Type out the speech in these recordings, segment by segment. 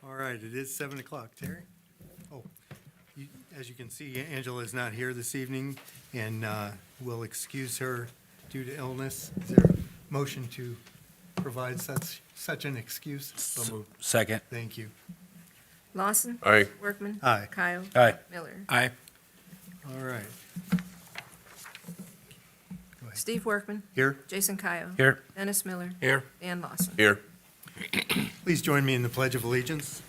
All right, it is 7 o'clock. Terry? Oh, as you can see, Angela is not here this evening, and we'll excuse her due to illness. Is there a motion to provide such an excuse? So moved. Second. Thank you. Lawson. Aye. Workman. Aye. Kyle. Aye. Miller. Aye. All right. Go ahead. Steve Workman. Here, Jason Kyle. Here. Dennis Miller. Here. Dan Lawson. Here. please join me in the Pledge of Allegiance.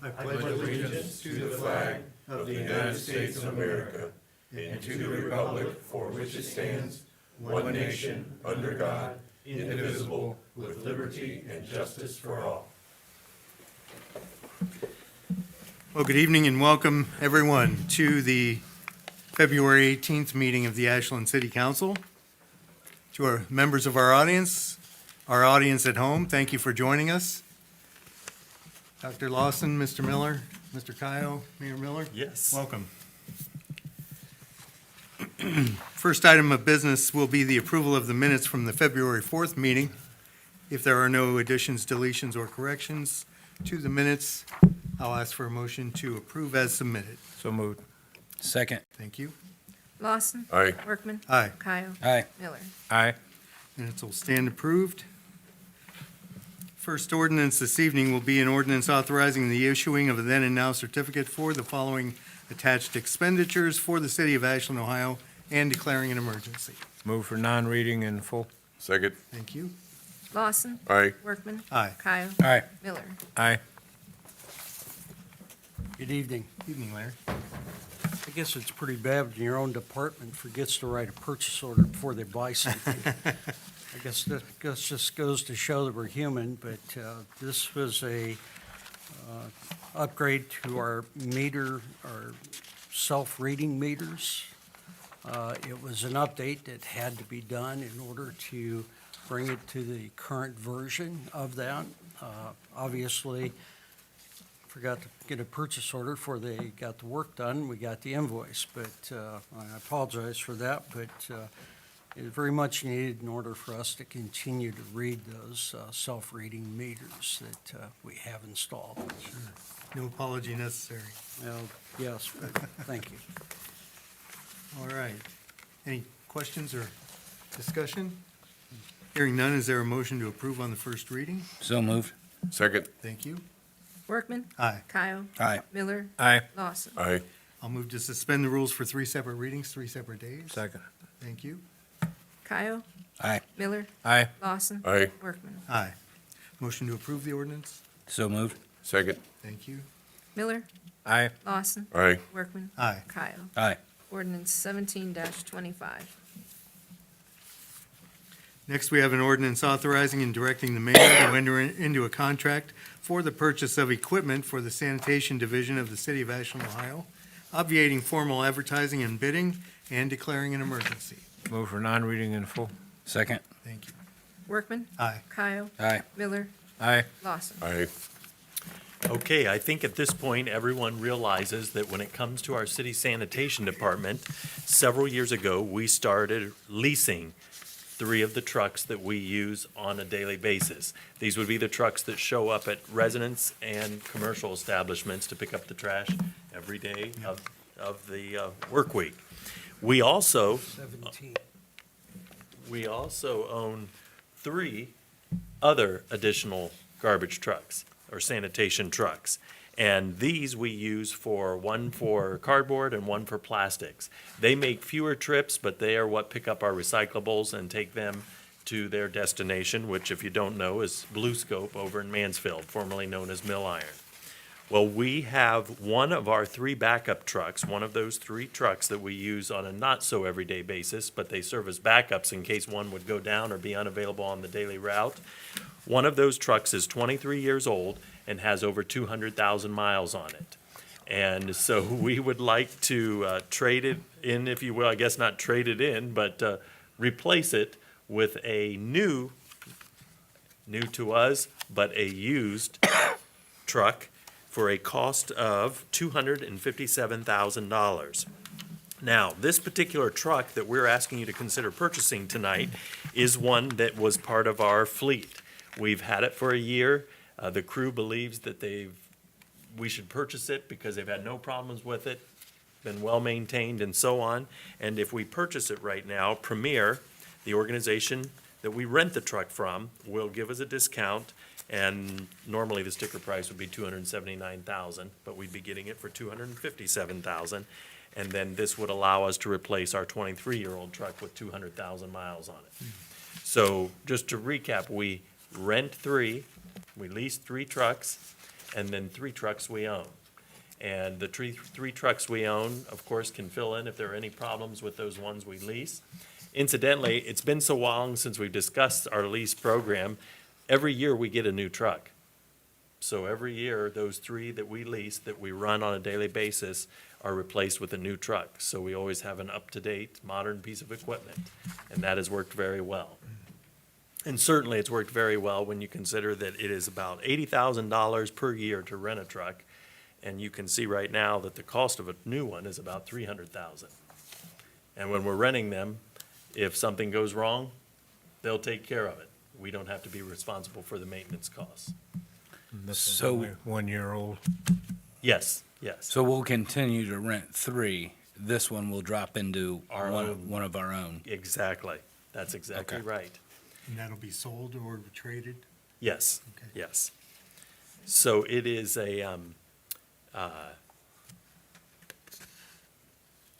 I pledge Allegiance to the flag of the United States of America and to the republic for which it stands, one nation, under God, indivisible, with liberty and justice for all. Well, good evening and welcome, everyone, to the February 18th meeting of the Ashland City Council. To our members of our audience at home, thank you for joining us. Dr. Lawson, Mr. Miller, Mr. Kyle, Mayor Miller. Yes. Welcome. First item of business will be the approval of the minutes from the February 4th meeting. If there are no additions, deletions, or corrections to the minutes, I'll ask for a motion to approve as submitted. So moved. Second. Thank you. Lawson. Aye. Workman. Aye. Kyle. Aye. Miller. Aye. Minutes will stand approved. First ordinance this evening will be an ordinance authorizing the issuing of a then and now certificate for the following attached expenditures for the city of Ashland, Ohio, and declaring an emergency. Move for non-reading in full. Second. Thank you. Lawson. Aye. Workman. Aye. Kyle. Aye. Miller. Aye. Good evening. Evening, Larry. I guess it's pretty bad when your own department forgets to write a purchase order before they buy something. I guess that just goes to show that we're human, but this was a upgrade to our meter, our self-reading meters. It was an update that had to be done in order to bring it to the current version of that. Obviously, forgot to get a purchase order before they got the work done. We got the invoice, but I apologize for that, but it is very much needed in order for us to continue to read those self-reading meters that we have installed. No apology necessary. Well, yes, but thank you. All right. Any questions or discussion? Hearing none, is there a motion to approve on the first reading? So moved. Second. Thank you. Workman. Aye. Kyle. Aye. Miller. Aye. Lawson. Aye. I'll move to suspend the rules for 3 separate readings, 3 separate days. Second. Thank you. Kyle. Aye. Miller. Aye. Lawson. Aye. Workman. Aye. Motion to approve the ordinance? So moved. Second. Thank you. Miller. Aye. Lawson. Aye. Workman. Aye. Kyle. Aye. Ordinance 17-25. Next, we have an ordinance authorizing and directing the mayor to enter into a contract for the purchase of equipment for the sanitation division of the city of Ashland, Ohio, obviating formal advertising and bidding, and declaring an emergency. Move for non-reading in full. Second. Thank you. Workman. Aye. Kyle. Aye. Miller. Aye. Lawson. Aye. Okay, I think at this point, everyone realizes that when it comes to our city sanitation department, several years ago, we started leasing 3 of the trucks that we use on a daily basis. These would be the trucks that show up at residents and commercial establishments to pick up the trash every day of the work week. We also 17. own 3 other additional garbage trucks or sanitation trucks. And these we use one for cardboard and one for plastics. They make fewer trips, but they are what pick up our recyclables and take them to their destination, which if you don't know is Blue Scope over in Mansfield, formerly known as Mill Iron. Well, we have one of our 3 backup trucks, one of those 3 trucks that we use on a not-so-everyday basis, but they serve as backups in case one would go down or be unavailable on the daily route. One of those trucks is 23 years old and has over 200,000 miles on it. And so we would like to trade it in, if you will, I guess not trade it in, but replace it with a new to us, but a used truck for a cost of $257,000. Now, this particular truck that we're asking you to consider purchasing tonight is one that was part of our fleet. We've had it for a year, The crew believes that we should purchase it because they've had no problems with it, been well-maintained and so on. And if we purchase it right now, Premier, the organization that we rent the truck from, will give us a discount. And normally the sticker price would be $279,000, but we'd be getting it for $257,000. And then this would allow us to replace our 23-year-old truck with 200,000 miles on it. So just to recap, we rent 3, we lease 3 trucks, and then 3 trucks we own. And the three trucks we own, of course, can fill in if there are any problems with those ones we lease. Incidentally, it's been so long since we've discussed our lease program, every year we get a new truck. So every year, those 3 that we lease, that we run on a daily basis, are replaced with a new truck. So we always have an up-to-date, modern piece of equipment, and that has worked very well. And certainly, it's worked very well when you consider that it is about $80,000 per year to rent a truck, and you can see right now that the cost of a new one is about $300,000. And when we're renting them, if something goes wrong, they'll take care of it. We don't have to be responsible for the maintenance costs. This is So- only 1 year old. Yes, yes. So we'll continue to rent 3. This one will drop into Our own. one of our own. Exactly. That's exactly Okay. right. And that'll be sold or traded? Yes, Okay. yes. So it is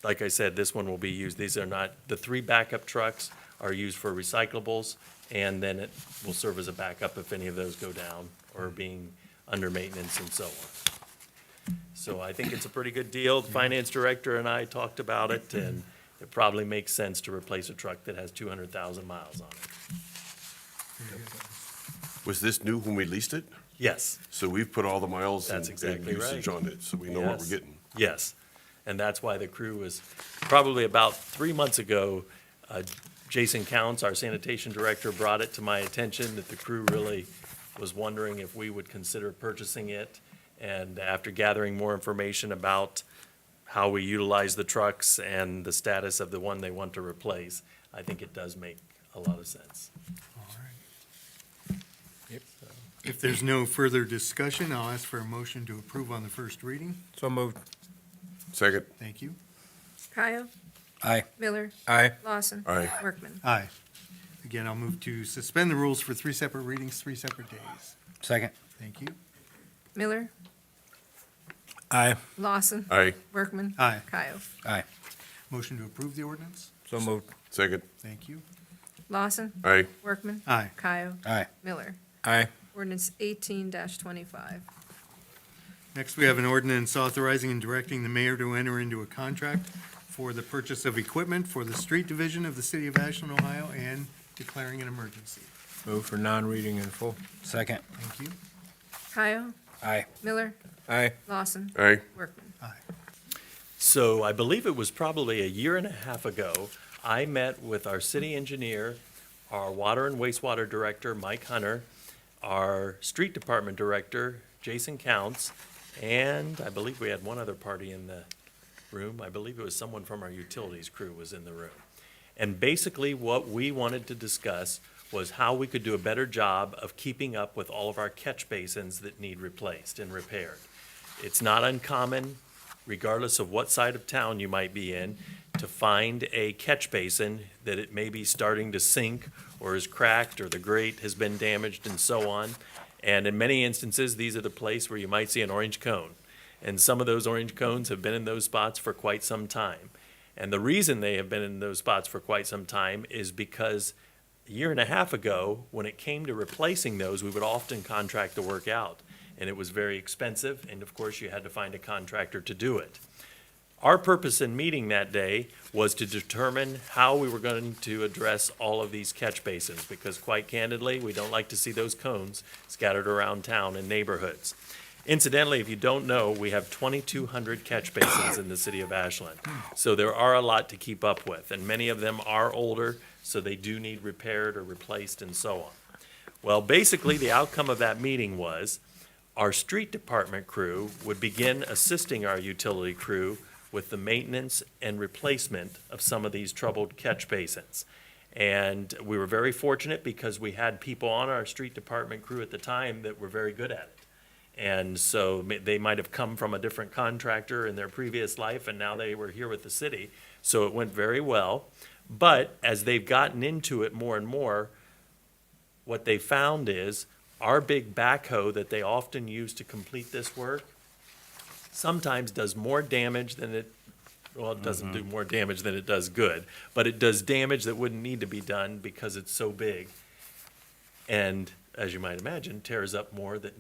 like I said, this one will be used, these are not, the 3 backup trucks are used for recyclables, and then it will serve as a backup if any of those go down or being under maintenance and so on. So I think it's a pretty good deal. The finance director and I talked about it, and it probably makes sense to replace a truck that has 200,000 miles on it. Was this new when we leased it? Yes. So we've put all the miles That's and exactly usage right. on it, so we know what we're Yes. getting. Yes, and that's why the crew was, probably about 3 months ago, Jason Counts, our sanitation director, brought it to my attention that the crew really was wondering if we would consider purchasing it. And after gathering more information about how we utilize the trucks and the status of the one they want to replace, I think it does make a lot of sense. All right. If there's no further discussion, I'll ask for a motion to approve on the first reading. So moved. Second, Thank you. Kyle, Aye. Miller, Aye. Lawson. Aye. Workman. Aye. Again, I'll move to suspend the rules for 3 separate readings, 3 separate days. Second. Thank you. Miller, Aye. Lawson. aye, Workman. Aye. Kyle. Aye. Motion to approve the ordinance? So moved. second, Thank you. Lawson. aye, Workman. Aye. Kyle. Aye. Miller. Aye. Ordinance 18-25. Next, we have an ordinance authorizing and directing the mayor to enter into a contract for the purchase of equipment for the street division of the city of Ashland, Ohio, and declaring an emergency. Move for non-reading in full. Second. Thank you. Kyle. Aye. Miller. Aye. Lawson. aye, Workman. So I believe it was probably a year and a half ago, I met with our city engineer, our water and wastewater director, Mike Hunter, our street department director, Jason Counts, and I believe we had one other party in the room. I believe it was someone from our utilities crew was in the room. And basically what we wanted to discuss was how we could do a better job of keeping up with all of our catch basins that need replaced and repaired. It's not uncommon, regardless of what side of town you might be in, to find a catch basin that it may be starting to sink or is cracked or the grate has been damaged and so on. And in many instances, these are the place where you might see an orange cone. And some of those orange cones have been in those spots for quite some time. And the reason they have been in those spots for quite some time is because a year and a half ago, when it came to replacing those, we would often contract the work out. And it was very expensive, and of course, you had to find a contractor to do it. Our purpose in meeting that day was to determine how we were going to address all of these catch basins, because quite candidly, we don't like to see those cones scattered around town in neighborhoods. Incidentally, if you don't know, we have 2,200 catch basins in the city of Ashland. So there are a lot to keep up with, and many of them are older, so they do need repaired or replaced and so on. Well, basically, the outcome of that meeting was our street department crew would begin assisting our utility crew with the maintenance and replacement of some of these troubled catch basins. And we were very fortunate because we had people on our street department crew at the time that were very good at it. And so they might have come from a different contractor in their previous life, and now they were here with the city. So it went very well. But as they've gotten into it more and more, what they found is our big backhoe that they often use to complete this work sometimes does more damage than it, well, it doesn't do more damage than it does good, but it does damage that wouldn't need to be done because it's so big. And as you might imagine, tears up more than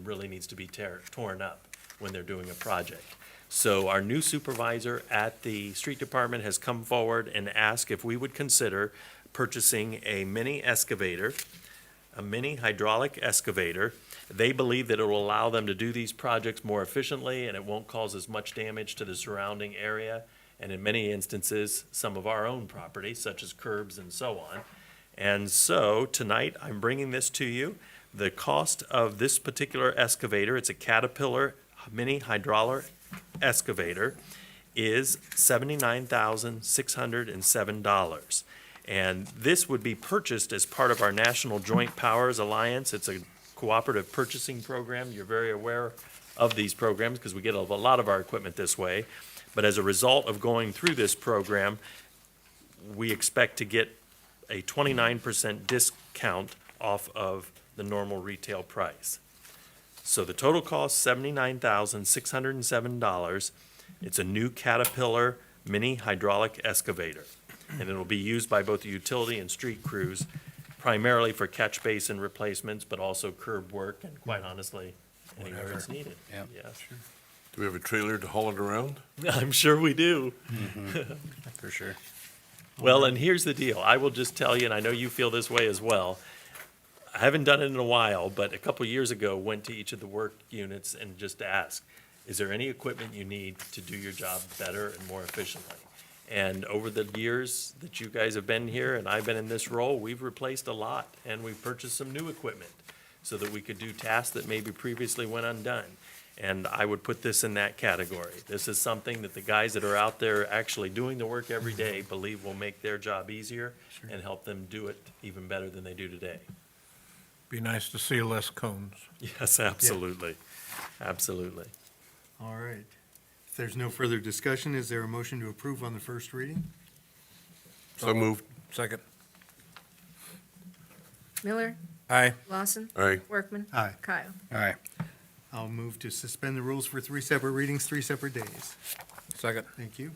really needs to be torn up when they're doing a project. So our new supervisor at the street department has come forward and asked if we would consider purchasing a mini excavator, a mini hydraulic excavator. They believe that it will allow them to do these projects more efficiently and it won't cause as much damage to the surrounding area. And in many instances, some of our own property, such as curbs and so on. And so tonight, I'm bringing this to you. The cost of this particular excavator, it's a Caterpillar mini hydraulic excavator, is $79,607. And this would be purchased as part of our National Joint Powers Alliance. It's a cooperative purchasing program. You're very aware of these programs because we get a lot of our equipment this way. But as a result of going through this program, we expect to get a 29% discount off of the normal retail price. So the total cost, $79,607. It's a new Caterpillar mini hydraulic excavator. And it'll be used by both the utility and street crews, primarily for catch basin replacements, but also curb work and quite honestly, anywhere it's needed. Yep. Yes. Do we have a trailer to haul it around? I'm sure we do. For sure. Well, and here's the deal. I will just tell you, and I know you feel this way as well. I haven't done it in a while, but a couple of years ago, went to each of the work units and just asked, is there any equipment you need to do your job better and more efficiently? And over the years that you guys have been here and I've been in this role, we've replaced a lot and we've purchased some new equipment so that we could do tasks that maybe previously went undone. And I would put this in that category. This is something that the guys that are out there actually doing the work every day believe will make their job easier and help them do it even better than they do today. Be nice to see less cones. Yes, absolutely. Absolutely. All right. If there's no further discussion, is there a motion to approve on the first reading? So moved. Second. Miller, Aye. Lawson, Aye. Workman. Aye. Kyle. Aye. I'll move to suspend the rules for 3 separate readings, 3 separate days. Second. Thank you.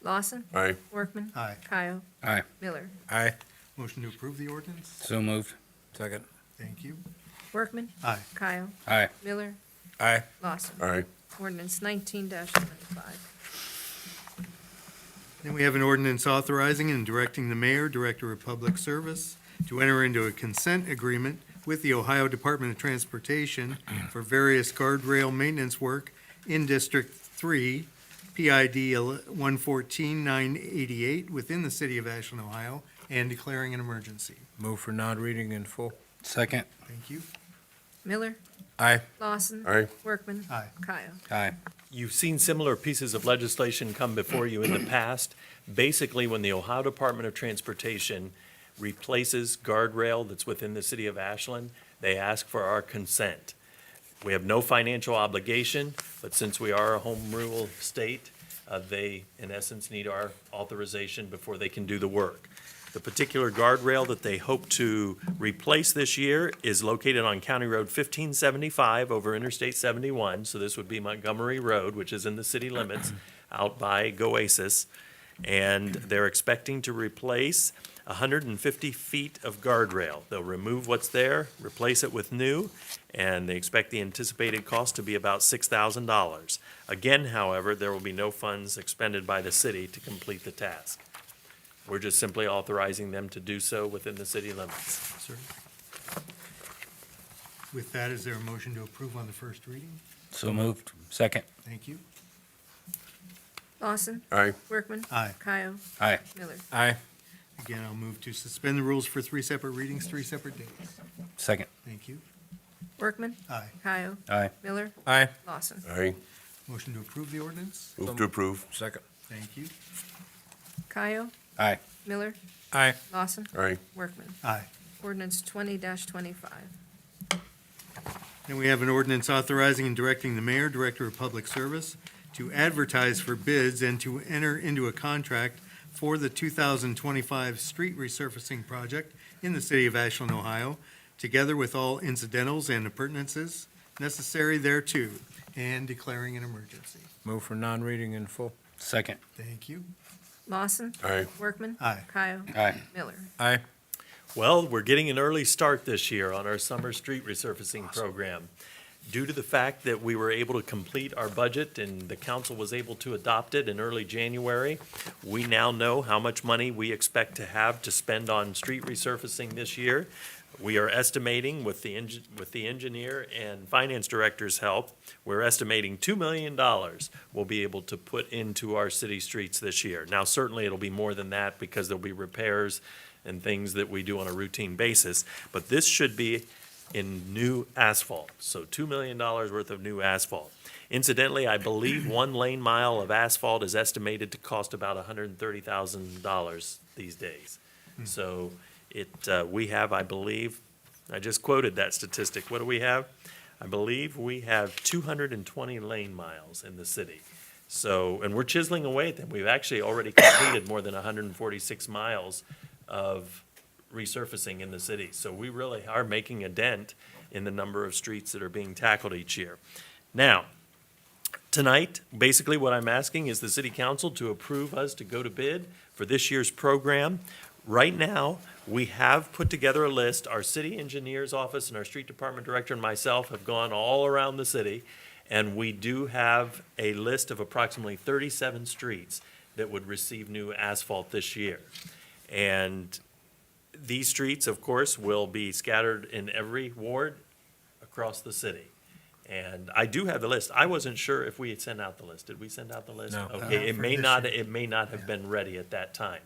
Lawson, Aye. Workman. Aye. Kyle. Aye. Miller. Aye. Motion to approve the ordinance? So moved. Second. Thank you. Workman. Aye. Kyle. Aye. Miller. Aye. Lawson. Aye. Ordinance 19-25. Then we have an ordinance authorizing and directing the mayor, director of public service, to enter into a consent agreement with the Ohio Department of Transportation for various guardrail maintenance work in District 3, PID 114988, within the city of Ashland, Ohio, and declaring an emergency. Move for non-reading in full. Second. Thank you. Miller, Aye. Lawson. Aye. Workman. Aye. Kyle. Aye. You've seen similar pieces of legislation come before you in the past. Basically, when the Ohio Department of Transportation replaces guardrail that's within the city of Ashland, they ask for our consent. We have no financial obligation, but since we are a home rule state, they, in essence, need our authorization before they can do the work. The particular guardrail that they hope to replace this year is located on County Road 1575 over Interstate 71. So this would be Montgomery Road, which is in the city limits, out by Goasis. And they're expecting to replace 150 feet of guardrail. They'll remove what's there, replace it with new, and they expect the anticipated cost to be about $6,000. Again, however, there will be no funds expended by the city to complete the task. We're just simply authorizing them to do so within the city limits. Sir. With that, is there a motion to approve on the first reading? So moved. Second. Thank you. Lawson. Aye. Workman. Aye. Kyle. Aye. Miller. Aye. Again, I'll move to suspend the rules for 3 separate readings, 3 separate days. Second. Thank you. Workman. Aye. Kyle. Aye. Miller. Aye. Lawson. Aye. Motion to approve the ordinance? Move to approve. Second. Thank you. Kyle. Aye. Miller. Aye. Lawson. Aye. Workman. Aye. Ordinance 20-25. And we have an ordinance authorizing and directing the mayor, director of public service, to advertise for bids and to enter into a contract for the 2025 street resurfacing project in the city of Ashland, Ohio, together with all incidentals and appurtenances necessary thereto, and declaring an emergency. Move for non-reading in full. Second. Thank you. Lawson. Aye. Workman. Aye. Kyle. Aye. Miller. Aye. Well, we're getting an early start this year on our summer street resurfacing program. Due to the fact that we were able to complete our budget and the council was able to adopt it in early January, we now know how much money we expect to have to spend on street resurfacing this year. We are estimating, with the engineer and finance director's help, we're estimating $2 million we'll be able to put into our city streets this year. Now, certainly it'll be more than that because there'll be repairs and things that we do on a routine basis, but this should be in new asphalt, so $2 million worth of new asphalt. Incidentally, I believe 1 lane mile of asphalt is estimated to cost about $130,000 these days. So we have, I believe, I just quoted that statistic. What do we have? I believe we have 220 lane miles in the city. So, and we're chiseling away at them. We've actually already completed more than 146 miles of resurfacing in the city. So we really are making a dent in the number of streets that are being tackled each year. Now, tonight, basically what I'm asking is the city council to approve us to go to bid for this year's program. Right now, we have put together a list. Our city engineer's office and our street department director and myself have gone all around the city, and we do have a list of approximately 37 streets that would receive new asphalt this year. And these streets, of course, will be scattered in every ward across the city. And I do have the list. I wasn't sure if we had sent out the list. Did we send out the list? No. Okay, For this year. it may not have been ready at that time.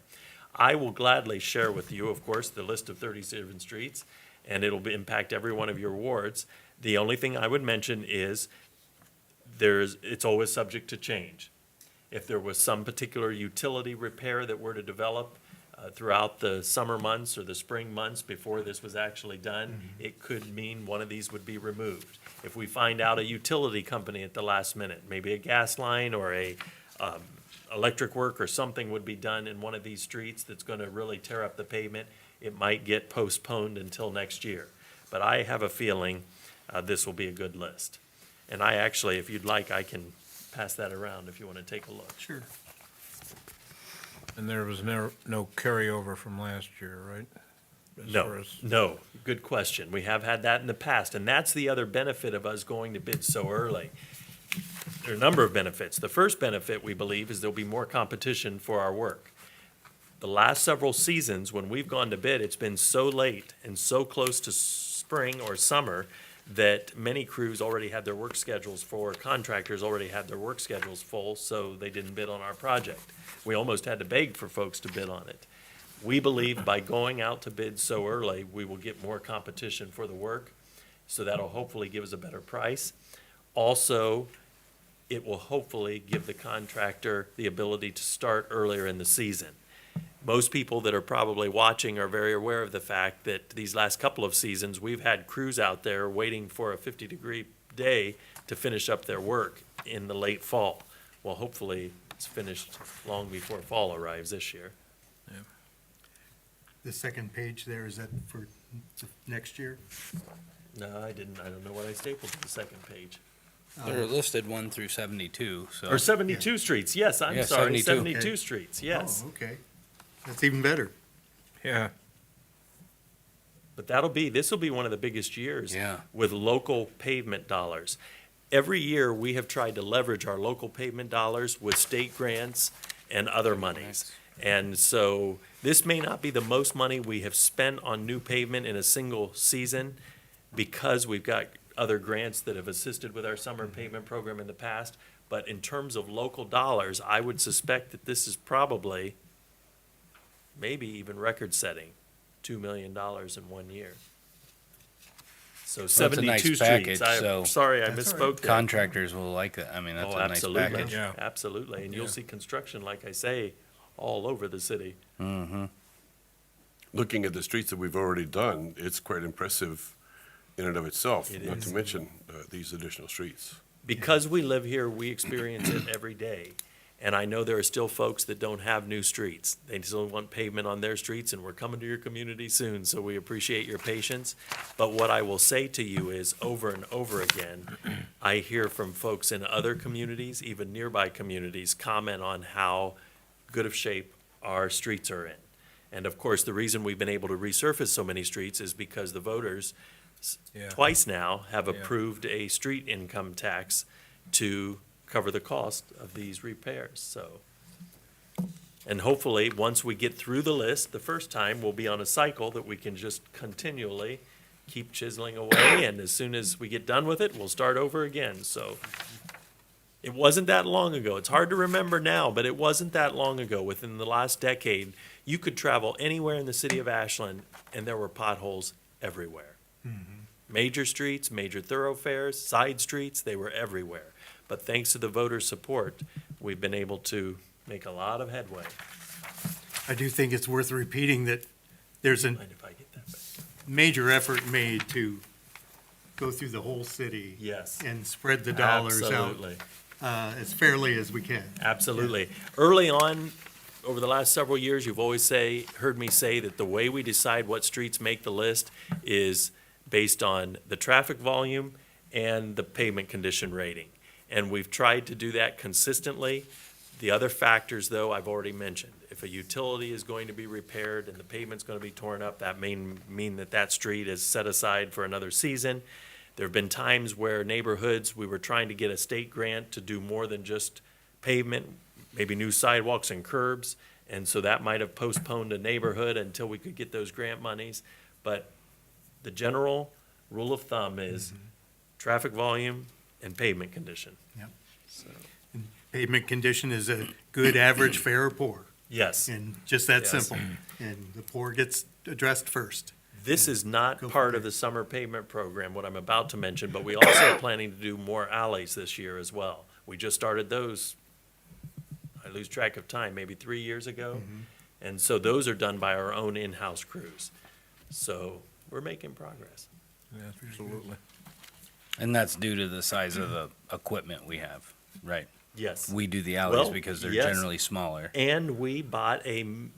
I will gladly share with you, of course, the list of 37 streets, and it'll impact every one of your wards. The only thing I would mention is it's always subject to change. If there was some particular utility repair that were to develop throughout the summer months or the spring months before this was actually done, it could mean one of these would be removed. If we find out a utility company at the last minute, maybe a gas line or a electric work or something would be done in one of these streets that's going to really tear up the pavement, it might get postponed until next year. But I have a feeling this will be a good list. And I actually, if you'd like, I can pass that around if you want to take a look. Sure. And there was no carryover from last year, right? As far No, as- no, good question. We have had that in the past, and that's the other benefit of us going to bid so early. There are a number of benefits. The first benefit, we believe, is there'll be more competition for our work. The last several seasons, when we've gone to bid, it's been so late and so close to spring or summer that many crews already had their work schedules for, contractors already had their work schedules full, so they didn't bid on our project. We almost had to beg for folks to bid on it. We believe by going out to bid so early, we will get more competition for the work, so that'll hopefully give us a better price. Also, it will hopefully give the contractor the ability to start earlier in the season. Most people that are probably watching are very aware of the fact that these last couple of seasons, we've had crews out there waiting for a 50-degree day to finish up their work in the late fall. Well, hopefully, it's finished long before fall arrives this year. The second page there, is that for next year? No, I didn't. I don't know what I stapled to the second page. They're listed 1 through 72, so. Or 72 streets. Yes, I'm Yeah, sorry, 72. 72 Okay. streets, yes. Oh, okay. That's even better. Yeah, But this will be one of the biggest years Yeah. with local pavement dollars. Every year, we have tried to leverage our local pavement dollars with state grants and other monies. And so this may not be the most money we have spent on new pavement in a single season because we've got other grants that have assisted with our summer pavement program in the past. But in terms of local dollars, I would suspect that this is probably, maybe even record-setting, $2 million in 1 year. So Well, it's a nice 72 package, streets. so- I'm sorry, I That's all misspoke there. Contractors will like that. I mean, that's Oh, a nice absolutely. package. Yeah. Absolutely, and you'll Yeah. see construction, like I say, all over the city. Mm-hmm. looking at the streets that we've already done, it's quite impressive in and of itself, It not is. to mention these additional streets. Because we live here, we experience it every day. And I know there are still folks that don't have new streets. They still want pavement on their streets, and we're coming to your community soon, so we appreciate your patience. But what I will say to you is, over and over again, I hear from folks in other communities, even nearby communities, comment on how good of shape our streets are in. And of course, the reason we've been able to resurface so many streets is because the voters Yeah. twice now have Yeah. approved a street income tax to cover the cost of these repairs, so. And hopefully, once we get through the list, the first time, we'll be on a cycle that we can just continually keep chiseling away, and as soon as we get done with it, we'll start over again, so. It wasn't that long ago. It's hard to remember now, but it wasn't that long ago. Within the last decade, you could travel anywhere in the city of Ashland, and there were potholes everywhere. Major streets, major thoroughfares, side streets, they were everywhere. But thanks to the voter support, we've been able to make a lot of headway. I do think it's worth repeating that there's a Mind if I get that back? major effort made to go through the whole city Yes. and spread the dollars out Absolutely. as fairly as we can. Absolutely. Early on, over the last several years, you've always heard me say that the way we decide what streets make the list is based on the traffic volume and the pavement condition rating. And we've tried to do that consistently. The other factors, though, I've already mentioned. If a utility is going to be repaired and the pavement's going to be torn up, that may mean that that street is set aside for another season. There have been times where neighborhoods, we were trying to get a state grant to do more than just pavement, maybe new sidewalks and curbs, and so that might have postponed a neighborhood until we could get those grant monies. But the general rule of thumb is traffic volume and pavement condition. Yep. So, Pavement condition is a good, average, fair, or poor, yes, and just that Yes. simple. And the poor gets addressed first. this is not Go for part it. of the summer pavement program, what I'm about to mention, but we also are planning to do more alleys this year as well. We just started those, I lose track of time, maybe 3 years ago. And so those are done by our own in-house crews. So we're making progress. Yeah, absolutely. And that's due to the size of the equipment we have, right? Yes. We do the alleys Well, because they're yes. generally smaller. And we bought a mill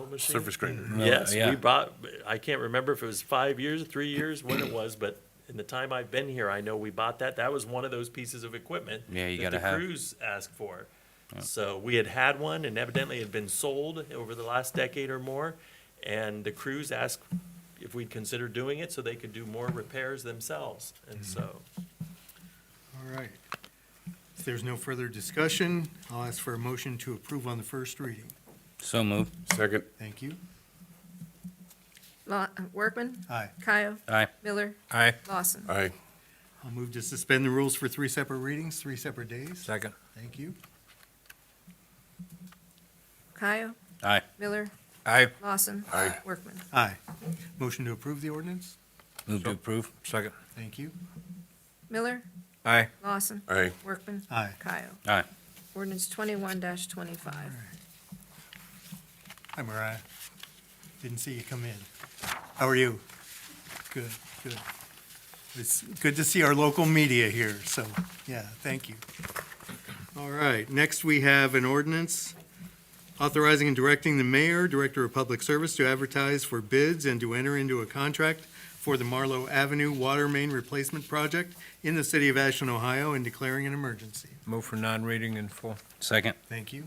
machine? Surface grader. Yes, Yeah. we bought, I can't remember if it was 5 years, 3 years, when it was, but in the time I've been here, I know we bought that. That was one of those pieces of equipment Yeah, you that gotta the have. crews asked for. So we had one, and evidently it had been sold over the last decade or more, and the crews asked if we'd consider doing it so they could do more repairs themselves, and so. All right. If there's no further discussion, I'll ask for a motion to approve on the first reading. So moved. Second, Thank you. Workman. Aye. Kyle. Aye. Miller. Aye. Lawson. aye. I'll move to suspend the rules for 3 separate readings, 3 separate days. Second. Thank you. Kyle. Aye. Miller. Aye. Lawson. Aye. Workman. Aye. Motion to approve the ordinance? Move to approve. Second. Thank you. Miller. Aye. Lawson. Aye. Workman. Aye. Kyle. Aye. Ordinance 21-25. Hi, Mariah. Didn't see you come in. How are you? Good, good. It's good to see our local media here, so, yeah, thank you. All right, next we have an ordinance authorizing and directing the mayor, director of public service, to advertise for bids and to enter into a contract for the Marlowe Avenue Water Main Replacement Project in the city of Ashland, Ohio, and declaring an emergency. Move for non-reading in full. Second. Thank you.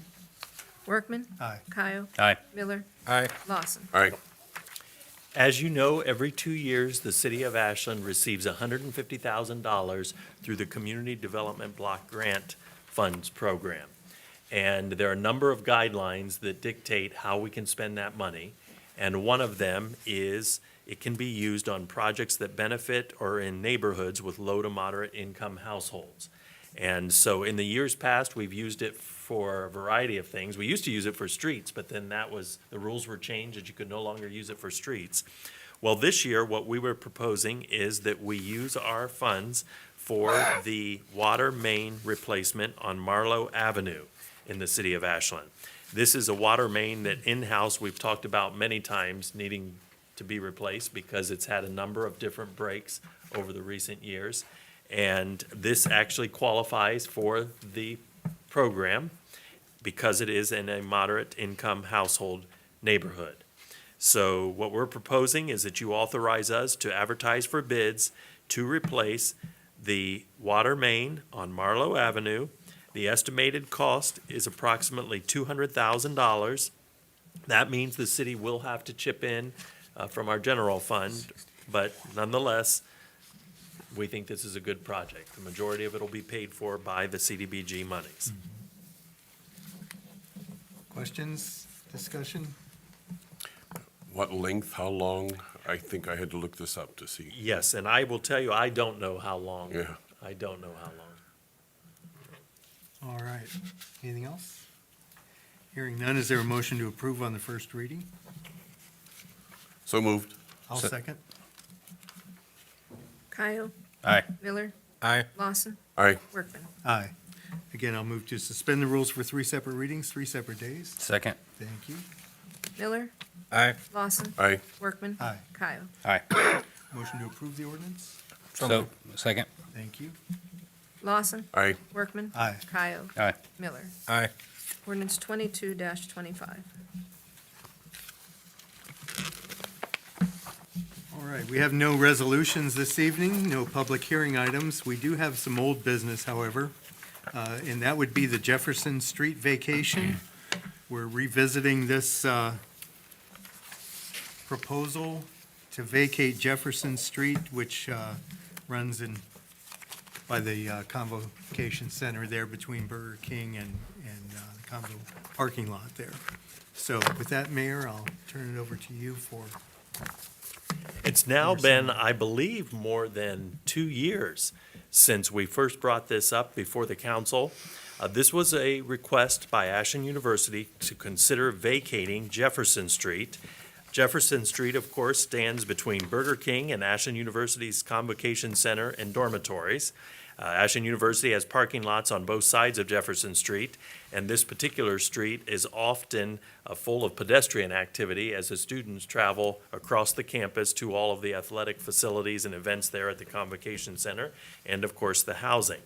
Workman. Aye. Kyle. Aye. Miller. Aye. Lawson. Aye. As you know, every 2 years, the city of Ashland receives $150,000 through the Community Development Block Grant Funds Program. And there are a number of guidelines that dictate how we can spend that money. And one of them is it can be used on projects that benefit or in neighborhoods with low to moderate income households. And so in the years past, we've used it for a variety of things. We used to use it for streets, but then the rules were changed that you could no longer use it for streets. Well, this year, what we were proposing is that we use our funds for the water main replacement on Marlowe Avenue in the city of Ashland. This is a water main that in-house we've talked about many times needing to be replaced because it's had a number of different breaks over the recent years. And this actually qualifies for the program because it is in a moderate income household neighborhood. So what we're proposing is that you authorize us to advertise for bids to replace the water main on Marlowe Avenue. The estimated cost is approximately $200,000. That means the city will have to chip in from our general fund, but nonetheless, we think this is a good project. The majority of it will be paid for by the CDBG monies. Questions, discussion? What length, how long? I think I had to look this up to see. Yes, and I will tell you, I don't know how long. Yeah. I don't know how long. All right. Anything else? Hearing none, is there a motion to approve on the first reading? So moved. I'll second. Kyle, Aye. Miller, Aye. Lawson, Aye. Workman. Aye. Again, I'll move to suspend the rules for 3 separate readings, 3 separate days. Second. Thank you. Miller, Aye. Lawson, Aye. Workman. Aye. Kyle. Aye. Motion to approve the ordinance? So, second. Thank you. Lawson, Aye. Workman. Aye. Kyle. Aye. Miller. Aye. Ordinance 22-25. All right, we have no resolutions this evening, no public hearing items. We do have some old business, however, and that would be the Jefferson Street vacation. We're revisiting this proposal to vacate Jefferson Street, which runs in, by the Convocation Center there between Burger King and the Convo parking lot there. So with that, Mayor, I'll turn it over to you for It's now been, I believe, more than 2 years since we first brought this up before the council. This was a request by Ashland University to consider vacating Jefferson Street. Jefferson Street, of course, stands between Burger King and Ashland University's Convocation Center and dormitories. Ashland University has parking lots on both sides of Jefferson Street, and this particular street is often full of pedestrian activity as the students travel across the campus to all of the athletic facilities and events there at the Convocation Center, and of course, the housing.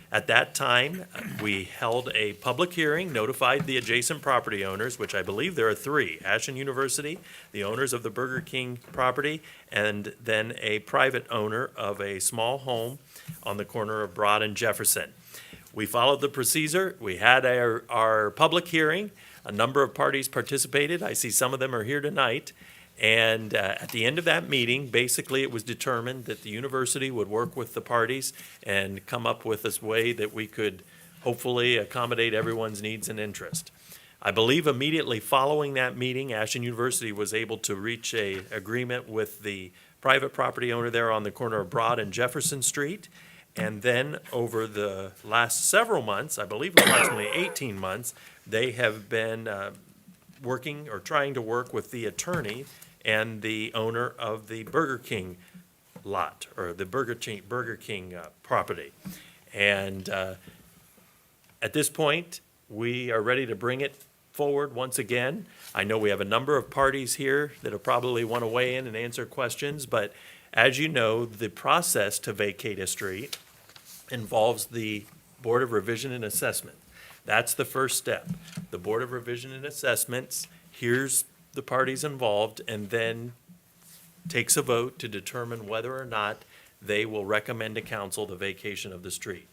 At that time, we held a public hearing, notified the adjacent property owners, which I believe there are 3, Ashland University, the owners of the Burger King property, and then a private owner of a small home on the corner of Broad and Jefferson. We followed the procedure. We had our public hearing. A number of parties participated. I see some of them are here tonight. And at the end of that meeting, basically it was determined that the university would work with the parties and come up with this way that we could hopefully accommodate everyone's needs and interest. I believe immediately following that meeting, Ashland University was able to reach a agreement with the private property owner there on the corner of Broad and Jefferson Street. And then over the last several months, I believe approximately 18 months, they have been working or trying to work with the attorney and the owner of the Burger King lot, or the Burger King property. And at this point, we are ready to bring it forward once again. I know we have a number of parties here that'll probably want to weigh in and answer questions, but as you know, the process to vacate a street involves the Board of Revision and Assessment. That's the first step. The Board of Revision and Assessments hears the parties involved and then takes a vote to determine whether or not they will recommend to council the vacation of the street.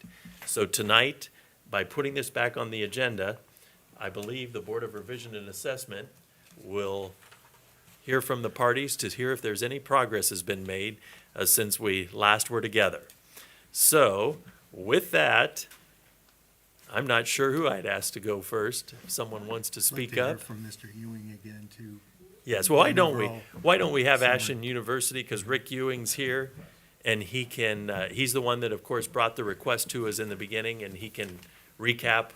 So tonight, by putting this back on the agenda, I believe the Board of Revision and Assessment will hear from the parties to hear if there's any progress has been made since we last were together. So with that, I'm not sure who I'd ask to go first. If someone wants to I'd like speak to hear up. from Mr. Ewing again, too. Yes, well, Overall, why don't we have summary. Ashland University, because Rick Ewing's here, and he can, he's the one that, of course, brought the request to us in the beginning, and he can recap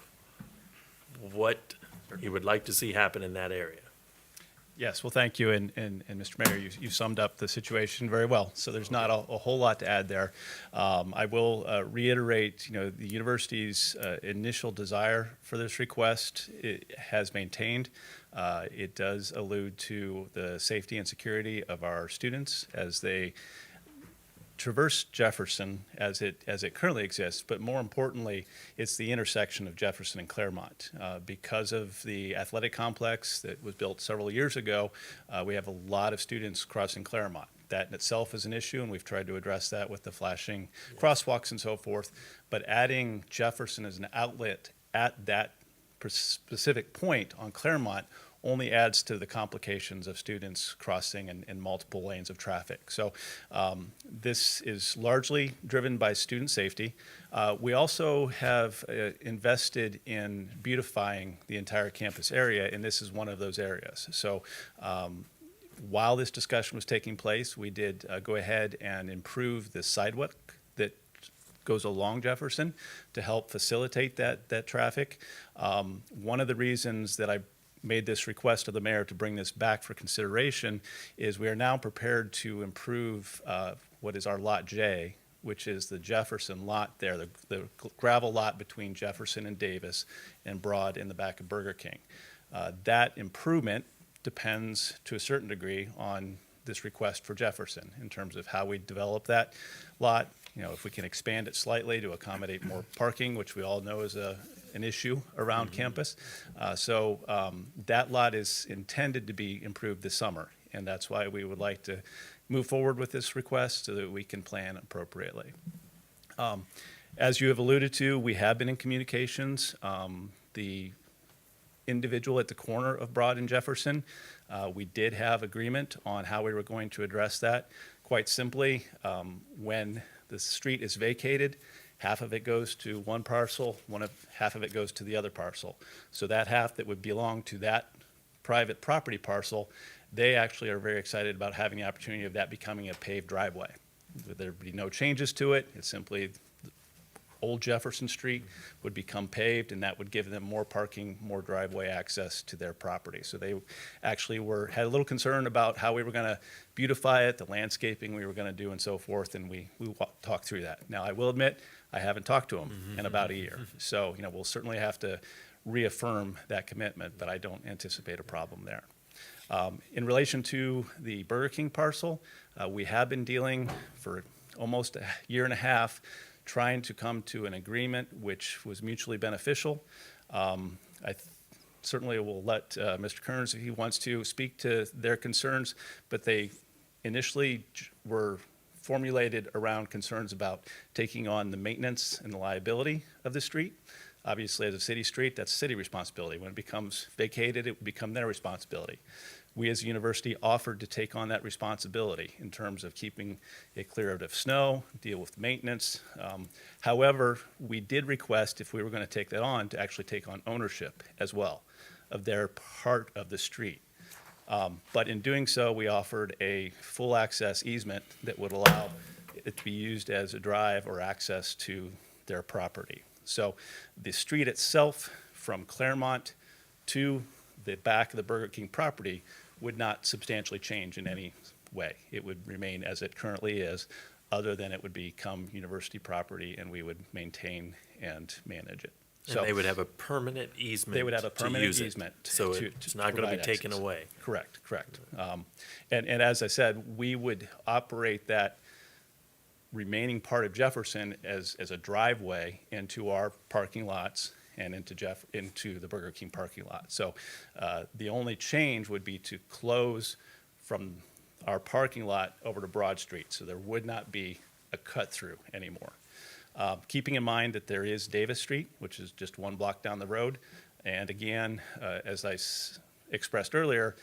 what he would like to see happen in that area. Yes, well, thank you, and Mr. Mayor, you summed up the situation very well, so there's not a whole lot to add there. I will reiterate, the university's initial desire for this request it has maintained. It does allude to the safety and security of our students as they traverse Jefferson as it currently exists, but more importantly, it's the intersection of Jefferson and Claremont. Because of the athletic complex that was built several years ago, we have a lot of students crossing Claremont. That in itself is an issue, and we've tried to address that with the flashing crosswalks and so forth. But adding Jefferson as an outlet at that specific point on Claremont only adds to the complications of students crossing in multiple lanes of traffic. So this is largely driven by student safety. We also have invested in beautifying the entire campus area, and this is one of those areas. So while this discussion was taking place, we did go ahead and improve the sidewalk that goes along Jefferson to help facilitate that traffic. One of the reasons that I made this request of the mayor to bring this back for consideration is we are now prepared to improve what is our Lot J, which is the Jefferson lot there, the gravel lot between Jefferson and Davis and Broad in the back of Burger King. That improvement depends to a certain degree on this request for Jefferson in terms of how we develop that lot. If we can expand it slightly to accommodate more parking, which we all know is an issue around campus. So that lot is intended to be improved this summer, and that's why we would like to move forward with this request so that we can plan appropriately. As you have alluded to, we have been in communications. The individual at the corner of Broad and Jefferson, we did have agreement on how we were going to address that. Quite simply, when the street is vacated, half of it goes to one parcel, half of it goes to the other parcel. So that half that would belong to that private property parcel, they actually are very excited about having the opportunity of that becoming a paved driveway. There'd be no changes to it. It's simply Old Jefferson Street would become paved, and that would give them more parking, more driveway access to their property. So they actually had a little concern about how we were going to beautify it, the landscaping we were going to do, and so forth, and we talked through that. Now, I will admit, I haven't talked to them in about a year. So, we'll certainly have to reaffirm that commitment, but I don't anticipate a problem there. In relation to the Burger King parcel, we have been dealing for almost a year and a half trying to come to an agreement which was mutually beneficial. I certainly will let Mr. Kearns, if he wants to, speak to their concerns, but they initially were formulated around concerns about taking on the maintenance and the liability of the street. Obviously, as a city street, that's city responsibility. When it becomes vacated, it would become their responsibility. We as a university offered to take on that responsibility in terms of keeping it clear of snow, deal with maintenance. However, we did request, if we were going to take that on, to actually take on ownership as well of their part of the street. But in doing so, we offered a full access easement that would allow it to be used as a drive or access to their property. So the street itself from Claremont to the back of the Burger King property would not substantially change in any way. It would remain as it currently is, other than it would become university property and we would maintain and manage it. And they would have a permanent easement They would have a to permanent use it. easement So to it's not going to be provide taken access. away. Correct. And as I said, we would operate that remaining part of Jefferson as a driveway into our parking lots and into the Burger King parking lot. So the only change would be to close from our parking lot over to Broad Street. So there would not be a cut-through anymore. Keeping in mind that there is Davis Street, which is just one block down the road. And again, as I expressed earlier,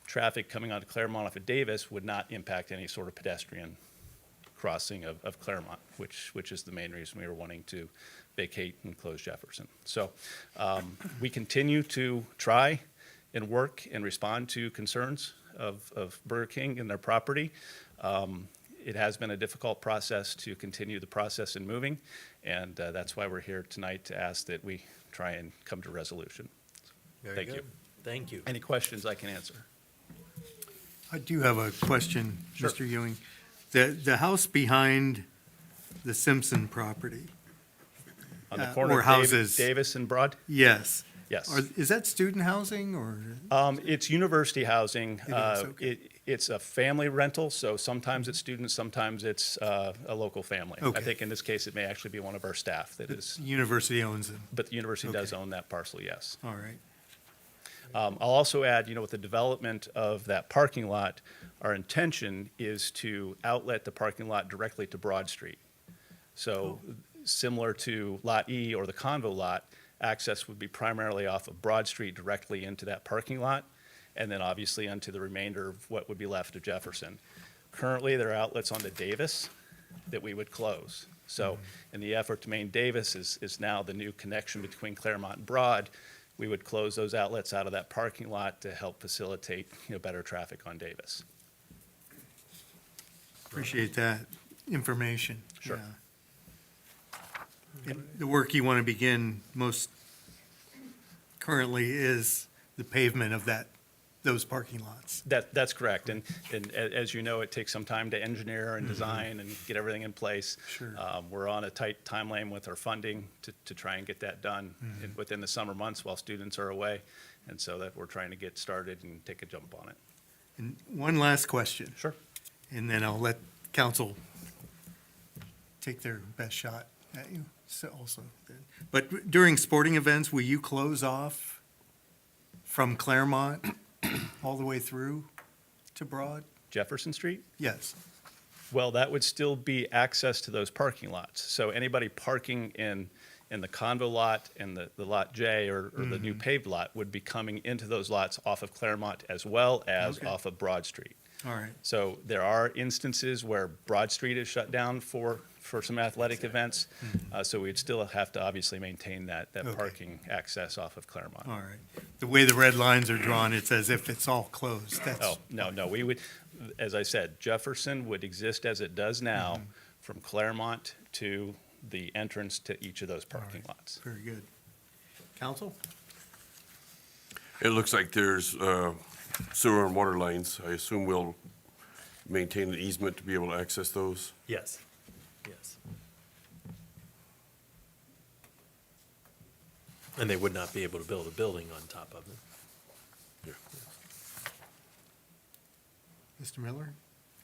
traffic coming onto Claremont off of Davis would not impact any sort of pedestrian crossing of Claremont, which is the main reason we were wanting to vacate and close Jefferson. So we continue to try and work and respond to concerns of Burger King and their property. It has been a difficult process to continue the process in moving, and that's why we're here tonight to ask that we try and come to resolution. Very Thank you. good. Thank you. Any questions I can answer? I do have a question, Sure. Mr. Ewing. The house behind the Simpson property, On the or corner of houses. Davis and Broad? yes. Yes. Is that student housing or? It's university housing. It is, okay. It's a family rental, so sometimes it's students, sometimes it's a local family. I Okay. think in this case, it may actually be one of our staff that is, The university owns it. but the university does Okay. own that parcel, yes. All right. I'll also add, with the development of that parking lot, our intention is to outlet the parking lot directly to Broad Street. So similar to Lot E or the Convo lot, access would be primarily off of Broad Street directly into that parking lot, and then obviously onto the remainder of what would be left of Jefferson. Currently, there are outlets onto Davis that we would close. So in the effort to maintain Davis is now the new connection between Claremont and Broad. We would close those outlets out of that parking lot to help facilitate, better traffic on Davis. Appreciate that information. Sure. Yeah. And the work you want to begin most currently is the pavement of those parking lots. That's correct. And as you know, it takes some time to engineer and design and get everything in place. Sure. We're on a tight timeline with our funding to try and get that done within the summer months while students are away. And so that we're trying to get started and take a jump on it. And one last question, Sure. and then I'll let council take their best shot at you also. But during sporting events, will you close off from Claremont all the way through to Broad? Jefferson Street? Yes. Well, that would still be access to those parking lots. So anybody parking in the Convo lot and the Lot J or the new paved lot would be coming into those lots off of Claremont as well as Okay. off of Broad Street. All right. So there are instances where Broad Street is shut down for some athletic events. So we'd still have to obviously maintain that Okay. parking access off of Claremont. All right. The way the red lines are drawn, it's as if it's all closed. That's, Oh, no, we would, as I said, Jefferson would exist as it does now from Claremont to the entrance to each of those parking lots. very good. Council? It looks like there's sewer and water lines. I assume we'll maintain an easement to be able to access those. Yes, yes. And they would not be able to build a building on top of them. Yeah. Mr. Miller?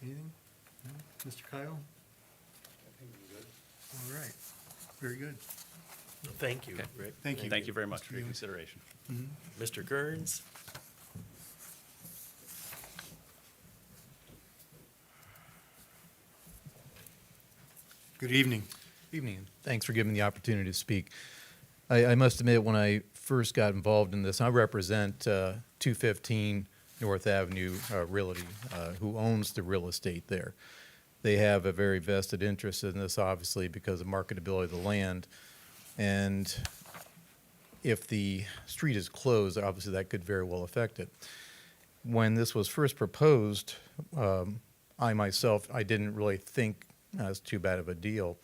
Anything? No? Mr. Kyle? All right. Very good. Thank you, Okay. Rick. Thank you. Thank you very much Mr. for your Ewing. consideration. Mr. Gerns? Good evening. Evening. Thanks for giving me the opportunity to speak. I must admit, when I first got involved in this, I represent 215 North Avenue Realty, who owns the real estate there. They have a very vested interest in this, obviously, because of marketability of the land. And if the street is closed, obviously that could very well affect it. When this was first proposed, I myself, I didn't really think it was too bad of a deal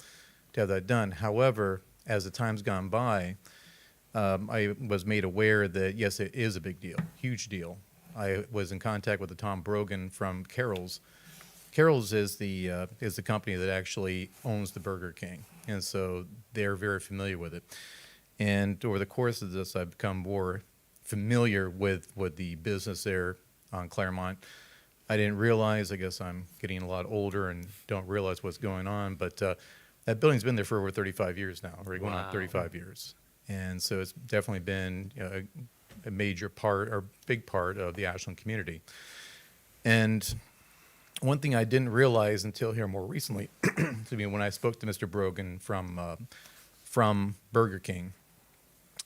to have that done. However, as the time's gone by, I was made aware that, yes, it is a big deal, huge deal. I was in contact with the Tom Brogan from Carroll's. Carroll's is the company that actually owns the Burger King, and so they're very familiar with it. And over the course of this, I've become more familiar with the business there on Claremont. I didn't realize, I guess I'm getting a lot older and don't realize what's going on, but that building's been there for over 35 years now, or going on 35 years. And so it's definitely been a major part or big part of the Ashland community. And one thing I didn't realize until here more recently, when I spoke to Mr. Brogan from Burger King,